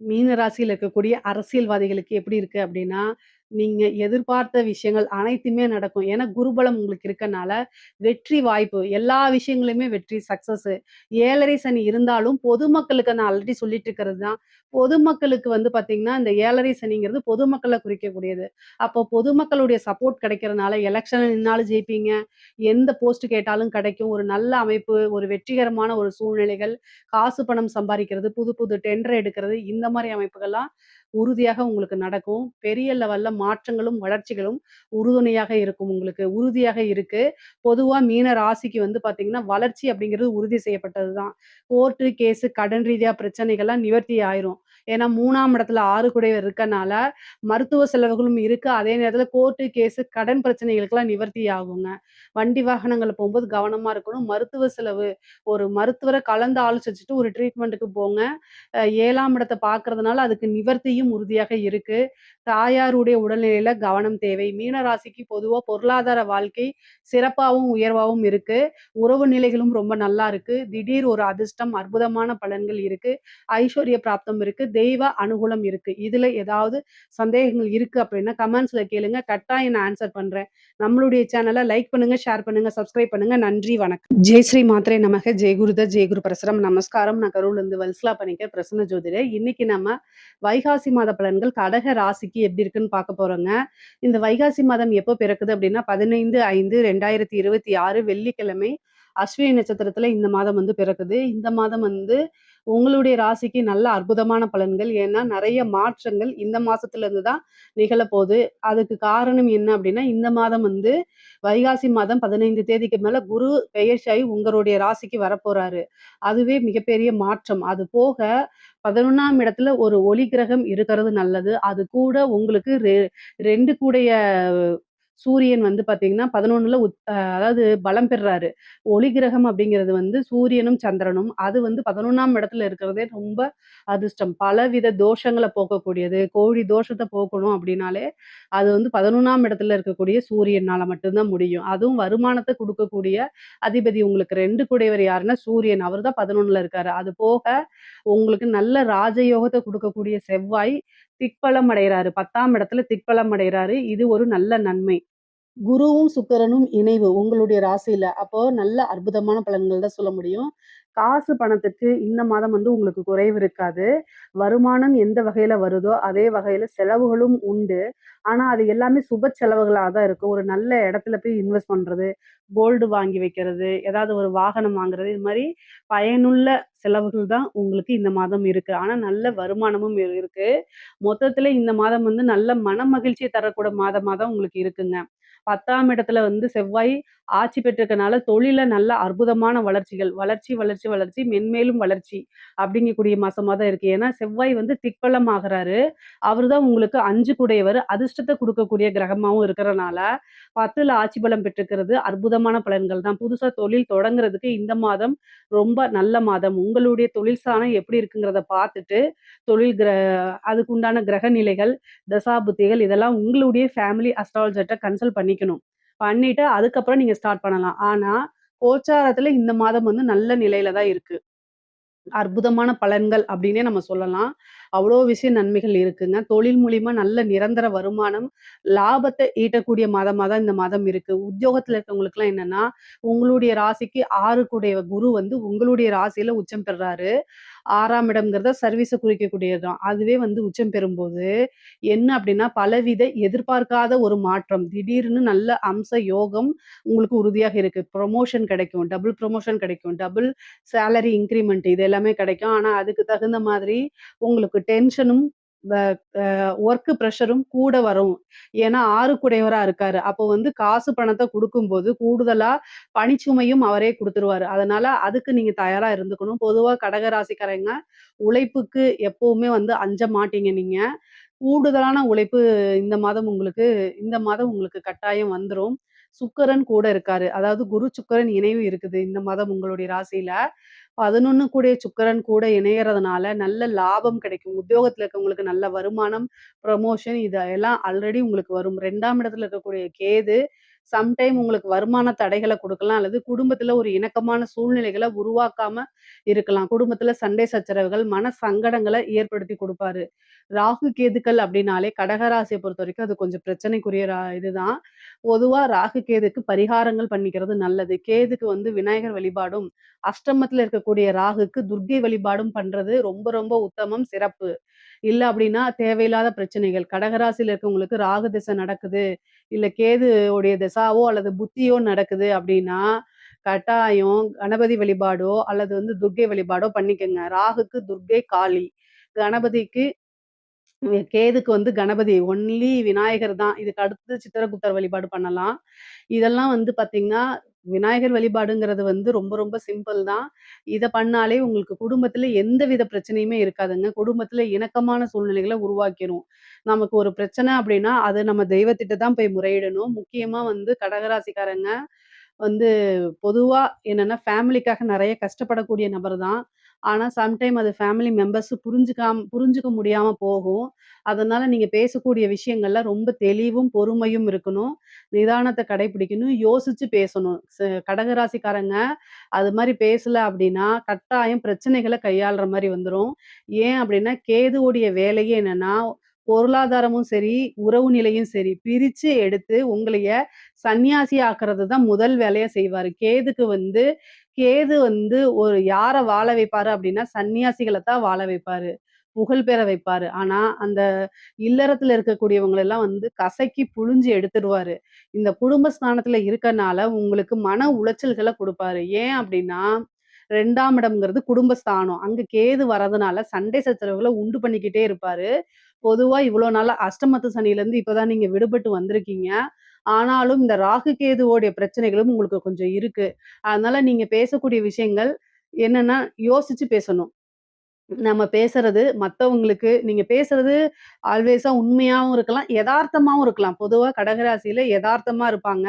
மீன ராசியில இருக்கக்கூடிய அரசியல்வாதிகளுக்கு எப்படி இருக்கு அப்படின்னா, நீங்க எதிர்பார்த்த விஷயங்கள் அனைத்துமே நடக்கும். ஏன்னா குருபலம் உங்களுக்கு இருக்கனால, வெற்றி வாய்ப்பு எல்லா விஷயங்களுமே வெற்றி சக்சஸு. 7:30 சனி இருந்தாலும் பொதுமக்களுக்கு நான் ஆல்ரெடி சொல்லிட்டு இருக்கிறது தான். பொதுமக்களுக்கு வந்து பார்த்தீங்கன்னா, இந்த 7:30 சனிங்கிறது பொதுமக்கள குறிக்கக்கூடியது. அப்போ பொதுமக்களுடைய சப்போர்ட் கிடைக்கிறனால எலக்ஷன்ல நின்னாலும் ஜெயிப்பீங்க. எந்த போஸ்ட் கேட்டாலும் கிடைக்கும். ஒரு நல்ல அமைப்பு, ஒரு வெற்றிகரமான ஒரு சூழ்நிலைகள், காசு பணம் சம்பாரிக்கிறது, புது புது டெண்டர் எடுக்கிறது, இந்த மாரி அமைப்புகள்லாம் உறுதியாக உங்களுக்கு நடக்கும். பெரிய லெவல்ல மாற்றங்களும், வளர்ச்சிகளும் உறுதுணையாக இருக்கும் உங்களுக்கு. உறுதியாக இருக்கு. பொதுவா மீன ராசிக்கு வந்து பார்த்தீங்கன்னா, வளர்ச்சி அப்படிங்கிறது உறுதி செய்யப்பட்டது தான். கோர்ட்டு, கேஸு, கடன் ரீதியா பிரச்சனைகள்லாம் நிவர்த்தி ஆயிரும். ஏன்னா 3ஆம் இடத்துல 6 கூடையவர் இருக்கனால, மருத்துவ செலவுகளும் இருக்கு. அதே நேரத்துல கோர்ட்டு, கேஸு, கடன் பிரச்சனைகளுக்கெல்லாம் நிவர்த்தி ஆகுங்க. வண்டி வாகனங்கள்ல போம்போது கவனமா இருக்கணும். மருத்துவ செலவு, ஒரு மருத்துவர கலந்து ஆலோசிச்சுட்டு ஒரு ட்ரீட்மெண்ட்டுக்கு போங்க. 7ஆம் இடத்த பார்க்கறதுனால அதுக்கு நிவர்த்தியும் உறுதியாக இருக்கு. தாயாருடைய உடல்நிலையில கவனம் தேவை. மீன ராசிக்கு பொதுவா பொருளாதார வாழ்க்கை சிறப்பாவும், உயர்வாவும் இருக்கு. உறவு நிலைகளும் ரொம்ப நல்லா இருக்கு. திடீர் ஒரு அதிர்ஷ்டம், அற்புதமான பலன்கள் இருக்கு. ஐஸ்வர்ய பிராப்தம் இருக்கு. தெய்வ அனுகூலம் இருக்கு. இதுல ஏதாவது சந்தேகங்கள் இருக்கு அப்படின்னா கமெண்ட்ஸ்ல கேளுங்க. கட்டாயம் நான் ஆன்சர் பண்றேன். நம்மளுடைய சேனல லைக் பண்ணுங்க, ஷேர் பண்ணுங்க, சப்ஸ்கிரைப் பண்ணுங்க. நன்றி, வணக்கம். ஜெய் ஸ்ரீ மாத்ரே நமக. ஜெய் குருதத், ஜெய் குரு பரசுராம். நமஸ்காரம். நான் கரூர்லேருந்து வல்சலா பணிக்கர், பிரசன்ன ஜோதிடர். இன்னைக்கு நம்ம வைகாசி மாத பலன்கள் கடக ராசிக்கு எப்படி இருக்குன்னு பார்க்க போறோங்க. இந்த வைகாசி மாதம் எப்போ பிறக்குது அப்படின்னா 15/5/2026 வெள்ளிக்கிழமை அஸ்வினி நட்சத்திரத்துல இந்த மாதம் வந்து பிறக்குது. இந்த மாதம் வந்து உங்களுடைய ராசிக்கு நல்ல அற்புதமான பலன்கள். ஏன்னா நிறைய மாற்றங்கள் இந்த மாசத்துல இருந்து தான் நிகழப்போகுது. அதுக்கு காரணம் என்ன அப்படின்னா, இந்த மாதம் வந்து வைகாசி மாதம் 15 தேதிக்கு மேல குரு பெயர்ச்சியாகி உங்களுடைய ராசிக்கு வரப்போறாரு. அதுவே மிகப்பெரிய மாற்றம். அது போக 11ஆம் இடத்துல ஒரு ஒளி கிரகம் இருக்கிறது நல்லது. அது கூட உங்களுக்கு 2 கூடைய சூரியன் வந்து பார்த்தீங்கன்னா 11ல அதாவது பலம் பெறுறாரு. ஒளி கிரகம் அப்படிங்கிறது வந்து சூரியனும், சந்திரனும். அது வந்து 11ஆம் இடத்துல இருக்கிறதே ரொம்ப அதிர்ஷ்டம். பலவித தோஷங்கள போக்கக்கூடியது. கோடி தோஷத்த போக்கணும் அப்படின்னாலே, அது வந்து 11ஆம் இடத்துல இருக்கக்கூடிய சூரியனால மட்டும் தான் முடியும். அதுவும் வருமானத்த குடுக்கக்கூடிய அதிபதி உங்களுக்கு 2 கூடையவர் யாருன்னா சூரியன். அவர் தான் 11ல இருக்காரு. அது போக உங்களுக்கு நல்ல ராஜயோகத்த குடுக்கக்கூடிய செவ்வாய் திக்பலம் அடையறாரு. 10ஆம் இடத்துல திக்பலம் அடையறாரு. இது ஒரு நல்ல நன்மை. குருவும், சுக்கிரனும் இணைவு உங்களுடைய ராசியில. அப்போ நல்ல அற்புதமான பலன்கள் தான் சொல்ல முடியும். காசு பணத்துக்கு இந்த மாதம் வந்து உங்களுக்கு குறைவு இருக்காது. வருமானம் எந்த வகையில வருதோ, அதே வகையில செலவுகளும் உண்டு. ஆனா, அது எல்லாமே சுப செலவுகளா தான் இருக்கும். ஒரு நல்ல இடத்துல போய் இன்வெஸ்ட் பண்றது, கோல்டு வாங்கி வைக்கிறது, ஏதாவது ஒரு வாகனம் வாங்குறது, இது மாரி பயனுள்ள செலவுகள் தான் உங்களுக்கு இந்த மாதம் இருக்கு. ஆனா, நல்ல வருமானமும் இருக்கு. மொத்தத்துல இந்த மாதம் வந்து நல்ல மனமகிழ்ச்சிய தரக்கூடிய மாதமா தான் உங்களுக்கு இருக்குங்க. 10ஆம் இடத்துல வந்து செவ்வாய் ஆட்சி பெற்றிருக்கனால தொழில்ல நல்ல அற்புதமான வளர்ச்சிகள். வளர்ச்சி, வளர்ச்சி, வளர்ச்சி, மென்மேலும் வளர்ச்சி அப்படிங்கக்கூடிய மாசமா தான் இருக்கு. ஏன்னா செவ்வாய் வந்து திக்பலம் ஆகுறாரு. அவரு தான் உங்களுக்கு 5 கூடையவர். அதிர்ஷ்டத்த குடுக்கக்கூடிய கிரகமாவும் இருக்கிறனால, 10ல ஆட்சி பலம் பெற்றிருக்கிறது அற்புதமான பலன்கள் தான். புதுசா தொழில் தொடங்குறதுக்கு இந்த மாதம் ரொம்ப நல்ல மாதம். உங்களுடைய தொழில் ஸ்தானம் எப்படி இருக்குங்கிறத பார்த்துட்டு, தொழில் அதுக்குண்டான கிரக நிலைகள், தசாபுத்திகள் இதெல்லாம் உங்களுடைய ஃபேமிலி அஸ்ட்ராலஜர்ட்ட கன்சல்ட் பண்ணிக்கணும். பண்ணிட்டு அதுக்கப்புறம் நீங்க ஸ்டார்ட் பண்ணலாம். ஆனா, கோச்சாரத்துல இந்த மாதம் வந்து நல்ல நிலையில தான் இருக்கு. அற்புதமான பலன்கள் அப்படின்னே நம்ம சொல்லலாம். அவ்வளோ விஷயம் நன்மைகள் இருக்குங்க. தொழில் மூலியமா நல்ல நிரந்தர வருமானம், லாபத்த ஈட்டக்கூடிய மாதமா தான் இந்த மாதம் இருக்கு. உத்தியோகத்துல இருக்கவங்களுக்குலாம் என்னன்னா, உங்களுடைய ராசிக்கு 6 கூடைய குரு வந்து உங்களுடைய ராசியில உச்சம் பெறுறாரு. 6ஆம் இடம்ங்கிறத சர்வீஸ குறிக்கக்கூடியது தான். அதுவே வந்து உச்சம் பெறும்போது, என்ன அப்படின்னா, பலவித எதிர்பார்க்காத ஒரு மாற்றம். திடீர்னு நல்ல அம்ச யோகம் உங்களுக்கு உறுதியாக இருக்கு. ப்ரமோஷன் கிடைக்கும். டபுள் ப்ரமோஷன் கிடைக்கும். டபுள் சேலரி இன்கிரிமெண்ட் இது எல்லாமே கிடைக்கும். ஆனா, அதுக்கு தகுந்த மாதிரி உங்களுக்கு டென்ஷனும், வ அ ஒர்க் பிரஷரும் கூட வரும். ஏன்னா 6 கூடையவரா இருக்காரு. அப்போ வந்து காசு பணத்த குடுக்கும்போது, கூடுதலா பணிச்சுமையும் அவரே குடுத்துருவாரு. அதனால அதுக்கு நீங்க தயாரா இருந்துக்கணும். பொதுவா கடக ராசிக்காரங்க உழைப்புக்கு எப்பவுமே வந்து அஞ்ச மாட்டீங்க நீங்க. கூடுதலான உழைப்பு இந்த மாதம் உங்களுக்கு கட்டாயம் வந்துரும். சுக்கிரன் கூட இருக்காரு. அதாவது குரு, சுக்கிரன் இணைவு இருக்குது இந்த மாதம் உங்களுடைய ராசியில. 11 கூடிய சுக்கிரன் கூட இணையறதுனால நல்ல லாபம் கிடைக்கும். உத்தியோகத்துல இருக்கவங்களுக்கு நல்ல வருமானம், ப்ரமோஷன் இதெல்லாம் ஆல்ரெடி உங்களுக்கு வரும். 2ஆம் இடத்துல இருக்கக்கூடிய கேது சம்டைம் உங்களுக்கு வருமான தடைகள குடுக்கலாம். அல்லது குடும்பத்துல ஒரு இணக்கமான சூழ்நிலைகள உருவாக்காம இருக்கலாம். குடும்பத்துல சண்டை சச்சரவுகள், மன சங்கடங்கள ஏற்படுத்தி குடுப்பாரு. ராகு, கேதுக்கள் அப்படின்னாலே கடகராசிய பொறுத்தவரைக்கும் அது கொஞ்சம் பிரச்சனைக்குரிய இதுதான். பொதுவா ராகு, கேதுக்கு பரிகாரங்கள் பண்ணிக்கிறது நல்லது. கேதுக்கு வந்து விநாயகர் வழிபாடும், அஷ்டமத்துல இருக்கக்கூடிய ராகுக்கு துர்க்கை வழிபாடும் பண்றது ரொம்ப ரொம்ப உத்தமம், சிறப்பு. இல்ல அப்படின்னா தேவையில்லாத பிரச்சனைகள். கடகராசியில இருக்கவங்களுக்கு ராகு திசை நடக்குது, இல்ல கேது உடைய திசாவோ அல்லது புத்தியோ நடக்குது அப்படின்னா, கட்டாயம் கணபதி வழிபாடோ அல்லது வந்து துர்க்கை வழிபாடோ பண்ணிக்கங்க. ராகுக்கு துர்க்கை, காளி. கணபதிக்கு கேதுக்கு வந்து கணபதி. ஒன்லி விநாயகர் தான். இதுக்கு அடுத்து சித்திரகுப்தர் வழிபாடு பண்ணலாம். இதெல்லாம் வந்து பார்த்தீங்கன்னா, விநாயகர் வழிபாடுங்கிறது வந்து ரொம்ப ரொம்ப சிம்பிள் தான். இத பண்ணாலே உங்களுக்கு குடும்பத்தில எந்தவித பிரச்சனையுமே இருக்காதுங்க. குடும்பத்தில இணக்கமான சூழ்நிலைகள உருவாக்கிரும். நமக்கு ஒரு பிரச்சனை அப்படின்னா, அது நம்ம தெய்வத்திட்ட தான் போய் முறையிடணும். முக்கியமா வந்து கடகராசிக்காரங்க வந்து பொதுவா என்னன்னா, ஃபேமிலிக்காக நெறைய கஷ்டப்படக்கூடிய நபர் தான். ஆனா, சம்டைம் அது ஃபேமிலி மெம்பர்ஸ் புரிஞ்சுக்க முடியாம போகும். அதனால நீங்க பேசக்கூடிய விஷயங்கள்ல ரொம்ப தெளிவும், பொறுமையும் இருக்கணும். நிதானத்த கடைபிடிக்கணும். யோசிச்சு பேசணும். கடகராசிக்காரங்க அது மாரி பேசல அப்டின்னா, கட்டாயம் பிரச்சனைகள கையாள்ற மாரி வந்துரும். ஏன் அப்டின்னா, கேதுவுடைய வேலையே என்னன்னா, பொருளாதாரமும் சரி, உறவு நிலையும் சரி, பிரிச்சு எடுத்து உங்களைய சன்னியாசி ஆக்குறது தான் முதல் வேலையா செய்வாரு. கேது வந்து ஒரு யார வாழ வைப்பாரு அப்டின்னா, சன்னியாசிகள தான் வாழ வைப்பாரு. புகழ் பெற வைப்பாரு. ஆனா, அந்த இல்லறத்துல இருக்கக்கூடியவங்களெல்லாம் வந்து கசக்கி புழிஞ்சு எடுத்துருவாரு. இந்த குடும்ப ஸ்தானத்துல இருக்கனால உங்களுக்கு மன உளைச்சல்கள குடுப்பாரு. ஏன் அப்டின்னா, 2ஆம் இடம்ங்கிறது குடும்பஸ்தானம். அங்க கேது வரதுனால சண்டை சச்சரவுகள உண்டு பண்ணிக்கிட்டே இருப்பாரு. பொதுவா இவ்ளோ நாளா அஷ்டமத்து சனியிலருந்து இப்ப தான் நீங்க விடுபட்டு வந்திருக்கீங்க. ஆனாலும் இந்த ராகு, கேதுவோடைய பிரச்சனைகளும் உங்களுக்கு கொஞ்சம் இருக்கு. அதனால நீங்க பேசக்கூடிய விஷயங்கள் என்னன்னா, யோசிச்சு பேசணும். நம்ம பேசுறது மத்தவங்களுக்கு நீங்க பேசுறது ஆல்வேஸா உண்மையாவும் இருக்கலாம், எதார்த்தமாவும் இருக்கலாம். பொதுவா கடகராசியில எதார்த்தமா இருப்பாங்க.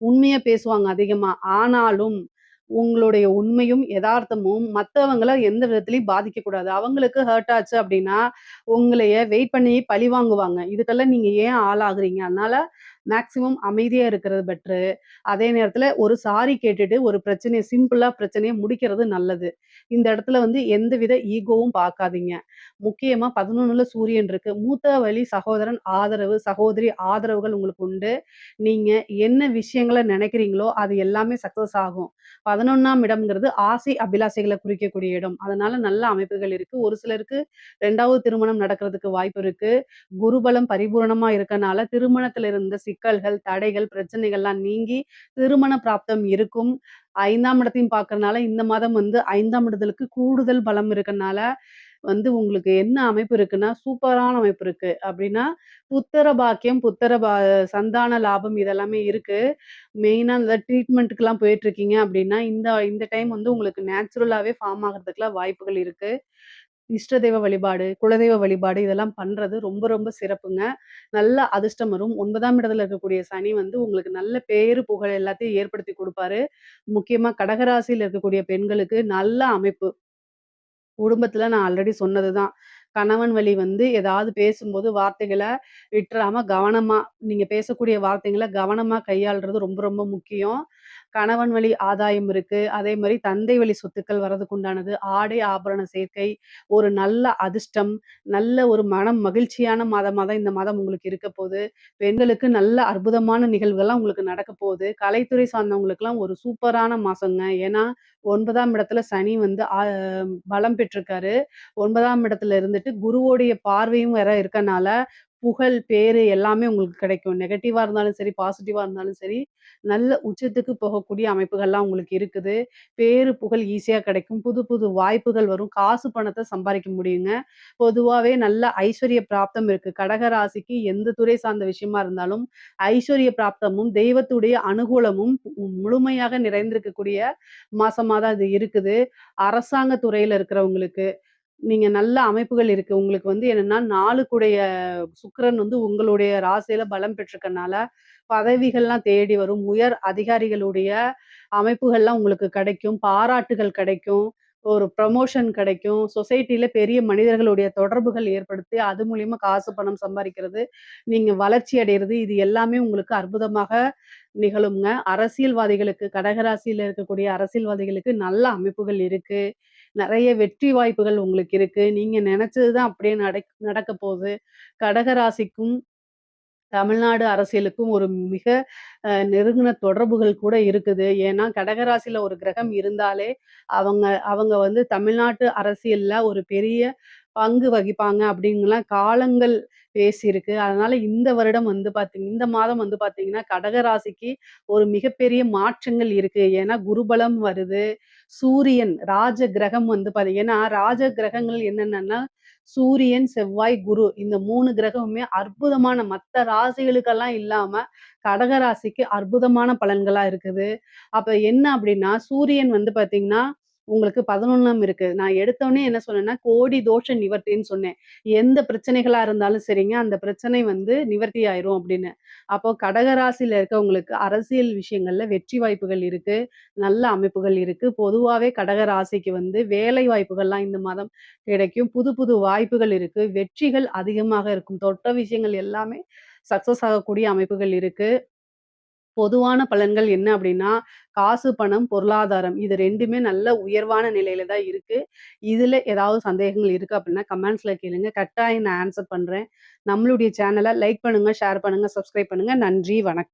உண்மைய பேசுவாங்க அதிகமா. ஆனாலும் உங்களுடைய உண்மையும், எதார்த்தமும் மத்தவங்கள எந்த விதத்திலயும் பாதிக்கக்கூடாது. அவங்களுக்கு ஹர்ட் ஆச்சு அப்டின்னா, உங்களைய வெயிட் பண்ணி பழி வாங்குவாங்க. இதுக்கெல்லாம் நீங்க ஏன் ஆளாகுறீங்க? அதனால மேக்ஸிமம் அமைதியா இருக்கிறது பெட்டரு. அதே நேரத்துல ஒரு சாரி கேட்டுட்டு ஒரு பிரச்சனைய முடிக்கிறது நல்லது. இந்த இடத்துல வந்து எந்தவித ஈகோவும் பார்க்காதீங்க. முக்கியமா 11ல சூரியன் இருக்கு. மூத்த வழி சகோதரன் ஆதரவு, சகோதரி ஆதரவுகள் உங்களுக்கு உண்டு. நீங்க என்ன விஷயங்கள நினைக்கிறீங்களோ, அது எல்லாமே சக்சஸ் ஆகும். 11ஆம் இடம்ங்கிறது ஆசை, அபிலாசைகள குறிக்கக்கூடிய இடம். அதனால நல்ல அமைப்புகள் இருக்கு. ஒரு சிலருக்கு 2வது திருமணம் நடக்கிறதுக்கு வாய்ப்பு இருக்கு. குருபலம் பரிபூரணமா இருக்கனால, திருமணத்தில இருந்த சிக்கல்கள், தடைகள், பிரச்சனைகள்லாம் நீங்கி திருமண பிராப்தம் இருக்கும். 5ஆம் இடத்தையும் பார்க்கறனால, இந்த மாதம் வந்து 5ஆம் இடத்திற்கு கூடுதல் பலம் இருக்கனால, வந்து உங்களுக்கு என்ன அமைப்பு இருக்குன்னா, சூப்பரான அமைப்பு இருக்கு. அப்டின்னா, புத்திர பாக்கியம், சந்தான லாபம் இதெல்லாமே இருக்கு. மெயினா இந்த ட்ரீட்மெண்ட்டுக்குலாம் போயிட்டுருக்கீங்க அப்டின்னா, இந்த இந்த டைம் வந்து உங்களுக்கு நேச்சுரலாவே ஃபார்ம் ஆகுறதுக்குலாம் வாய்ப்புகள் இருக்கு. இஷ்ட தெய்வ வழிபாடு, குலதெய்வ வழிபாடு இதெல்லாம் பண்றது ரொம்ப ரொம்ப சிறப்புங்க. நல்ல அதிர்ஷ்டம் வரும். 9ஆம் இடத்துல இருக்கக்கூடிய சனி வந்து உங்களுக்கு நல்ல பேரு, புகழ் எல்லாத்தையும் ஏற்படுத்தி குடுப்பாரு. முக்கியமா கடகராசியில இருக்கக்கூடிய பெண்களுக்கு நல்ல அமைப்பு. குடும்பத்துல நான் ஆல்ரெடி சொன்னதுதான். கணவன் வழி வந்து ஏதாவது பேசும்போது வார்த்தைகள விட்டுறாம கவனமா நீங்க பேசக்கூடிய வார்த்தைகள கவனமா கையாள்றது ரொம்ப ரொம்ப முக்கியம். கணவன் வழி ஆதாயம் இருக்கு. அதே மாரி தந்தை வழி சொத்துக்கள் வரதுக்கு உண்டானது. ஆடை, ஆபரண சேர்க்கை, ஒரு நல்ல அதிர்ஷ்டம், நல்ல ஒரு மனம் மகிழ்ச்சியான மாதமா தான் இந்த மாதம் உங்களுக்கு இருக்க போது. பெண்களுக்கு நல்ல அற்புதமான நிகழ்வுகள்லாம் உங்களுக்கு நடக்க போகுது. கலைத்துறை சார்ந்தவங்களுக்குலாம் ஒரு சூப்பரான மாசங்க. ஏன்னா 9ஆம் இடத்துல சனி வந்து பலம் பெற்றிருக்காரு. 9ஆம் இடத்துல இருந்துட்டு குருவோடைய பார்வையும் வேற இருக்கனால, புகழ், பேரு எல்லாமே உங்களுக்கு கிடைக்கும். நெகட்டிவா இருந்தாலும் சரி, பாசிட்டிவா இருந்தாலும் சரி, நல்ல உச்சத்துக்கு போகக்கூடிய அமைப்புகள்லாம் உங்களுக்கு இருக்குது. பேரு, புகழ் ஈஸியா கிடைக்கும். புது புது வாய்ப்புகள் வரும். காசு பணத்த சம்பாரிக்க முடியுங்க. பொதுவாவே நல்ல ஐஸ்வர்ய பிராப்தம் இருக்கு. கடக ராசிக்கு எந்த துறை சார்ந்த விஷயமா இருந்தாலும், ஐஸ்வர்ய பிராப்தமும், தெய்வத்துடைய அனுகூலமும் முழுமையாக நிறைந்திருக்கக்கூடிய மாசமா தான் இது இருக்குது. அரசாங்க துறையில இருக்கிறவங்களுக்கு நீங்க நல்ல அமைப்புகள் இருக்கு. உங்களுக்கு வந்து என்னன்னா 4 சுக்கிரன் வந்து உங்களுடைய ராசியில பலம் பெற்றிருக்கனால, பதவிகள்லாம் தேடி வரும். உயர் அதிகாரிகளுடைய அமைப்புகள்லாம் உங்களுக்கு கிடைக்கும். பாராட்டுகள் கிடைக்கும். ஒரு ப்ரமோஷன் கிடைக்கும். சொசைட்டில பெரிய மனிதர்களுடைய தொடர்புகள் ஏற்படுத்தி, அது மூலியமா காசு, பணம் சம்பாரிக்கிறது, நீங்க வளர்ச்சி அடையறது, இது எல்லாமே உங்களுக்கு அற்புதமாக நிகழும்ங்க. அரசியல்வாதிகளுக்கு கடகராசியில இருக்கக்கூடிய அரசியல்வாதிகளுக்கு நல்ல அமைப்புகள் இருக்கு. நெறைய வெற்றி வாய்ப்புகள் உங்களுக்கு இருக்கு. நீங்க நெனச்சது தான் அப்படியே நடக்க போகுது. கடகராசிக்கும் தமிழ்நாடு அரசியலுக்கும் ஒரு மிக நெருங்கின தொடர்புகள் கூட இருக்குது. ஏன்னா, கடகராசியில ஒரு கிரகம் இருந்தாலே, அவங்க அவங்க வந்து தமிழ்நாட்டு அரசியல்ல ஒரு பெரிய பங்கு வகிப்பாங்க அப்படின்னுலாம் காலங்கள் பேசியிருக்கு. அதனால இந்த வருடம் வந்து இந்த மாதம் வந்து பார்த்தீங்கன்னா, கடகராசிக்கு ஒரு மிகப்பெரிய மாற்றங்கள் இருக்கு. ஏன்னா, குருபலம் வருது. சூரியன் ராஜ கிரகம் வந்து ஏன்னா ராஜ கிரகங்கள் என்னென்னன்னா, சூரியன், செவ்வாய், குரு இந்த 3 கிரகமுமே அற்புதமான மத்த ராசிகளுக்கெல்லாம் இல்லாம, கடக ராசிக்கு அற்புதமான பலன்களா இருக்குது. அப்ப என்ன அப்டின்னா, சூரியன் வந்து பார்த்தீங்கன்னா, உங்களுக்கு 11ஆம் இருக்கு. நான் எடுத்தோனே என்ன சொன்னேன்னா, கோடி தோஷ நிவர்த்தின்னு சொன்னேன். எந்த பிரச்சனைகளா இருந்தாலும் சரிங்க, அந்த பிரச்சனை வந்து நிவர்த்தி ஆயிரும் அப்படின்னு. அப்போ கடக ராசியில இருக்கவங்களுக்கு அரசியல் விஷயங்கள்ல வெற்றி வாய்ப்புகள் இருக்கு. நல்ல அமைப்புகள் இருக்கு. பொதுவாவே கடக ராசிக்கு வந்து வேலை வாய்ப்புகள்லாம் இந்த மாதம் கிடைக்கும். புது புது வாய்ப்புகள் இருக்கு. வெற்றிகள் அதிகமாக இருக்கும். தொட்ட விஷயங்கள் எல்லாமே சக்சஸ் ஆகக்கூடிய அமைப்புகள் இருக்கு. பொதுவான பலன்கள் என்ன அப்டின்னா, காசு, பணம், பொருளாதாரம் இது 2மே நல்ல உயர்வான நிலையில தான் இருக்கு. இதுல ஏதாவது சந்தேகங்கள் இருக்கு அப்டின்னா கமெண்ட்ஸ்ல கேளுங்க. கட்டாயம் நான் ஆன்சர் பண்றேன். நம்மளுடைய சேனல லைக் பண்ணுங்க, ஷேர் பண்ணுங்க, சப்ஸ்கிரைப் பண்ணுங்க. நன்றி, வணக்கம்.